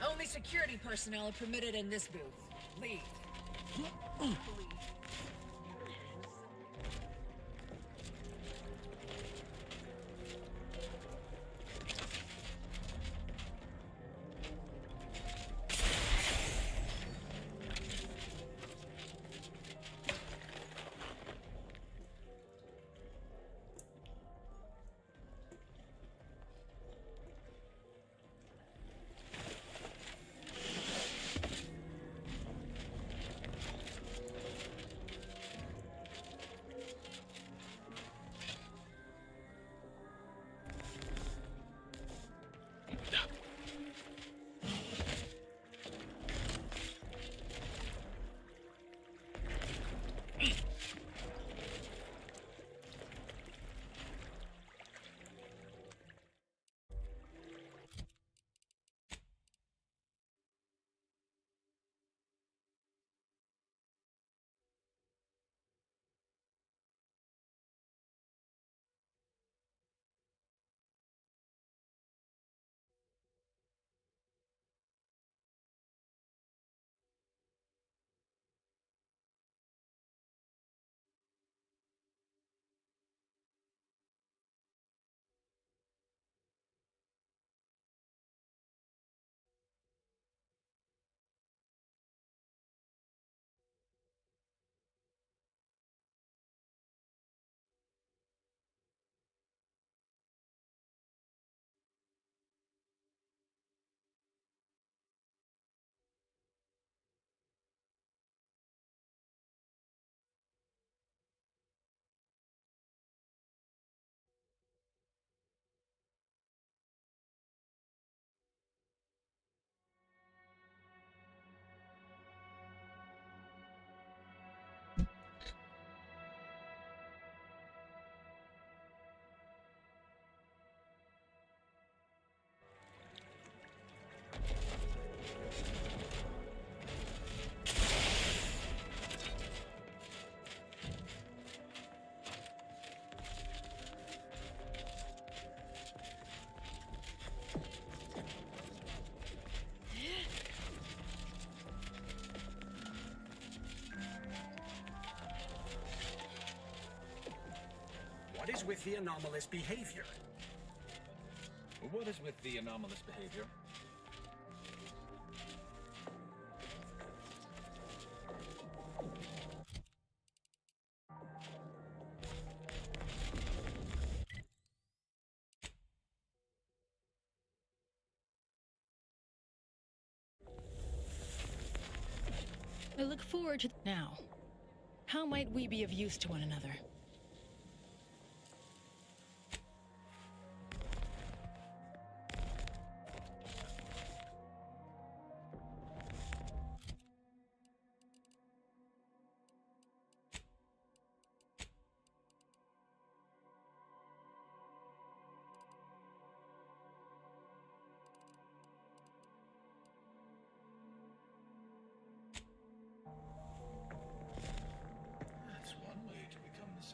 Only security personnel are permitted in this booth. Leave. What is with the anomalous behavior? What is with the anomalous behavior? I look forward to now. How might we be of use to one another? That's one way to become the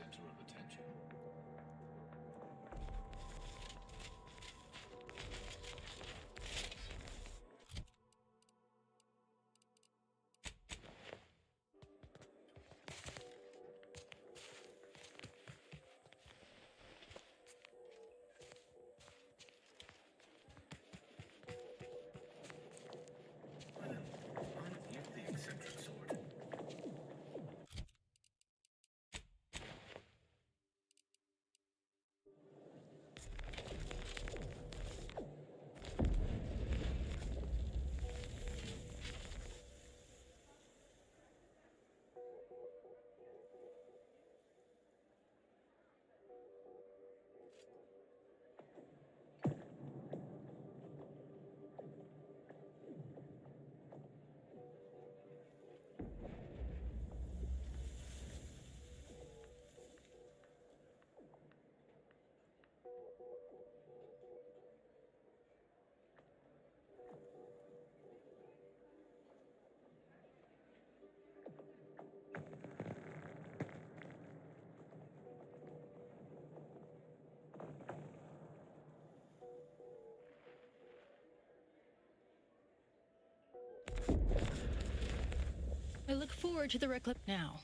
look forward to the now.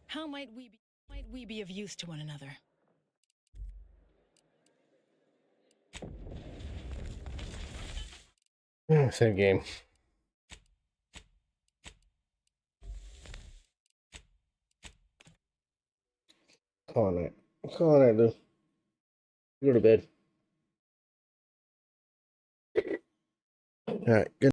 How might we be of use to one another? Same game. Calling it. Calling it, Lou. Go to bed. All right. Good.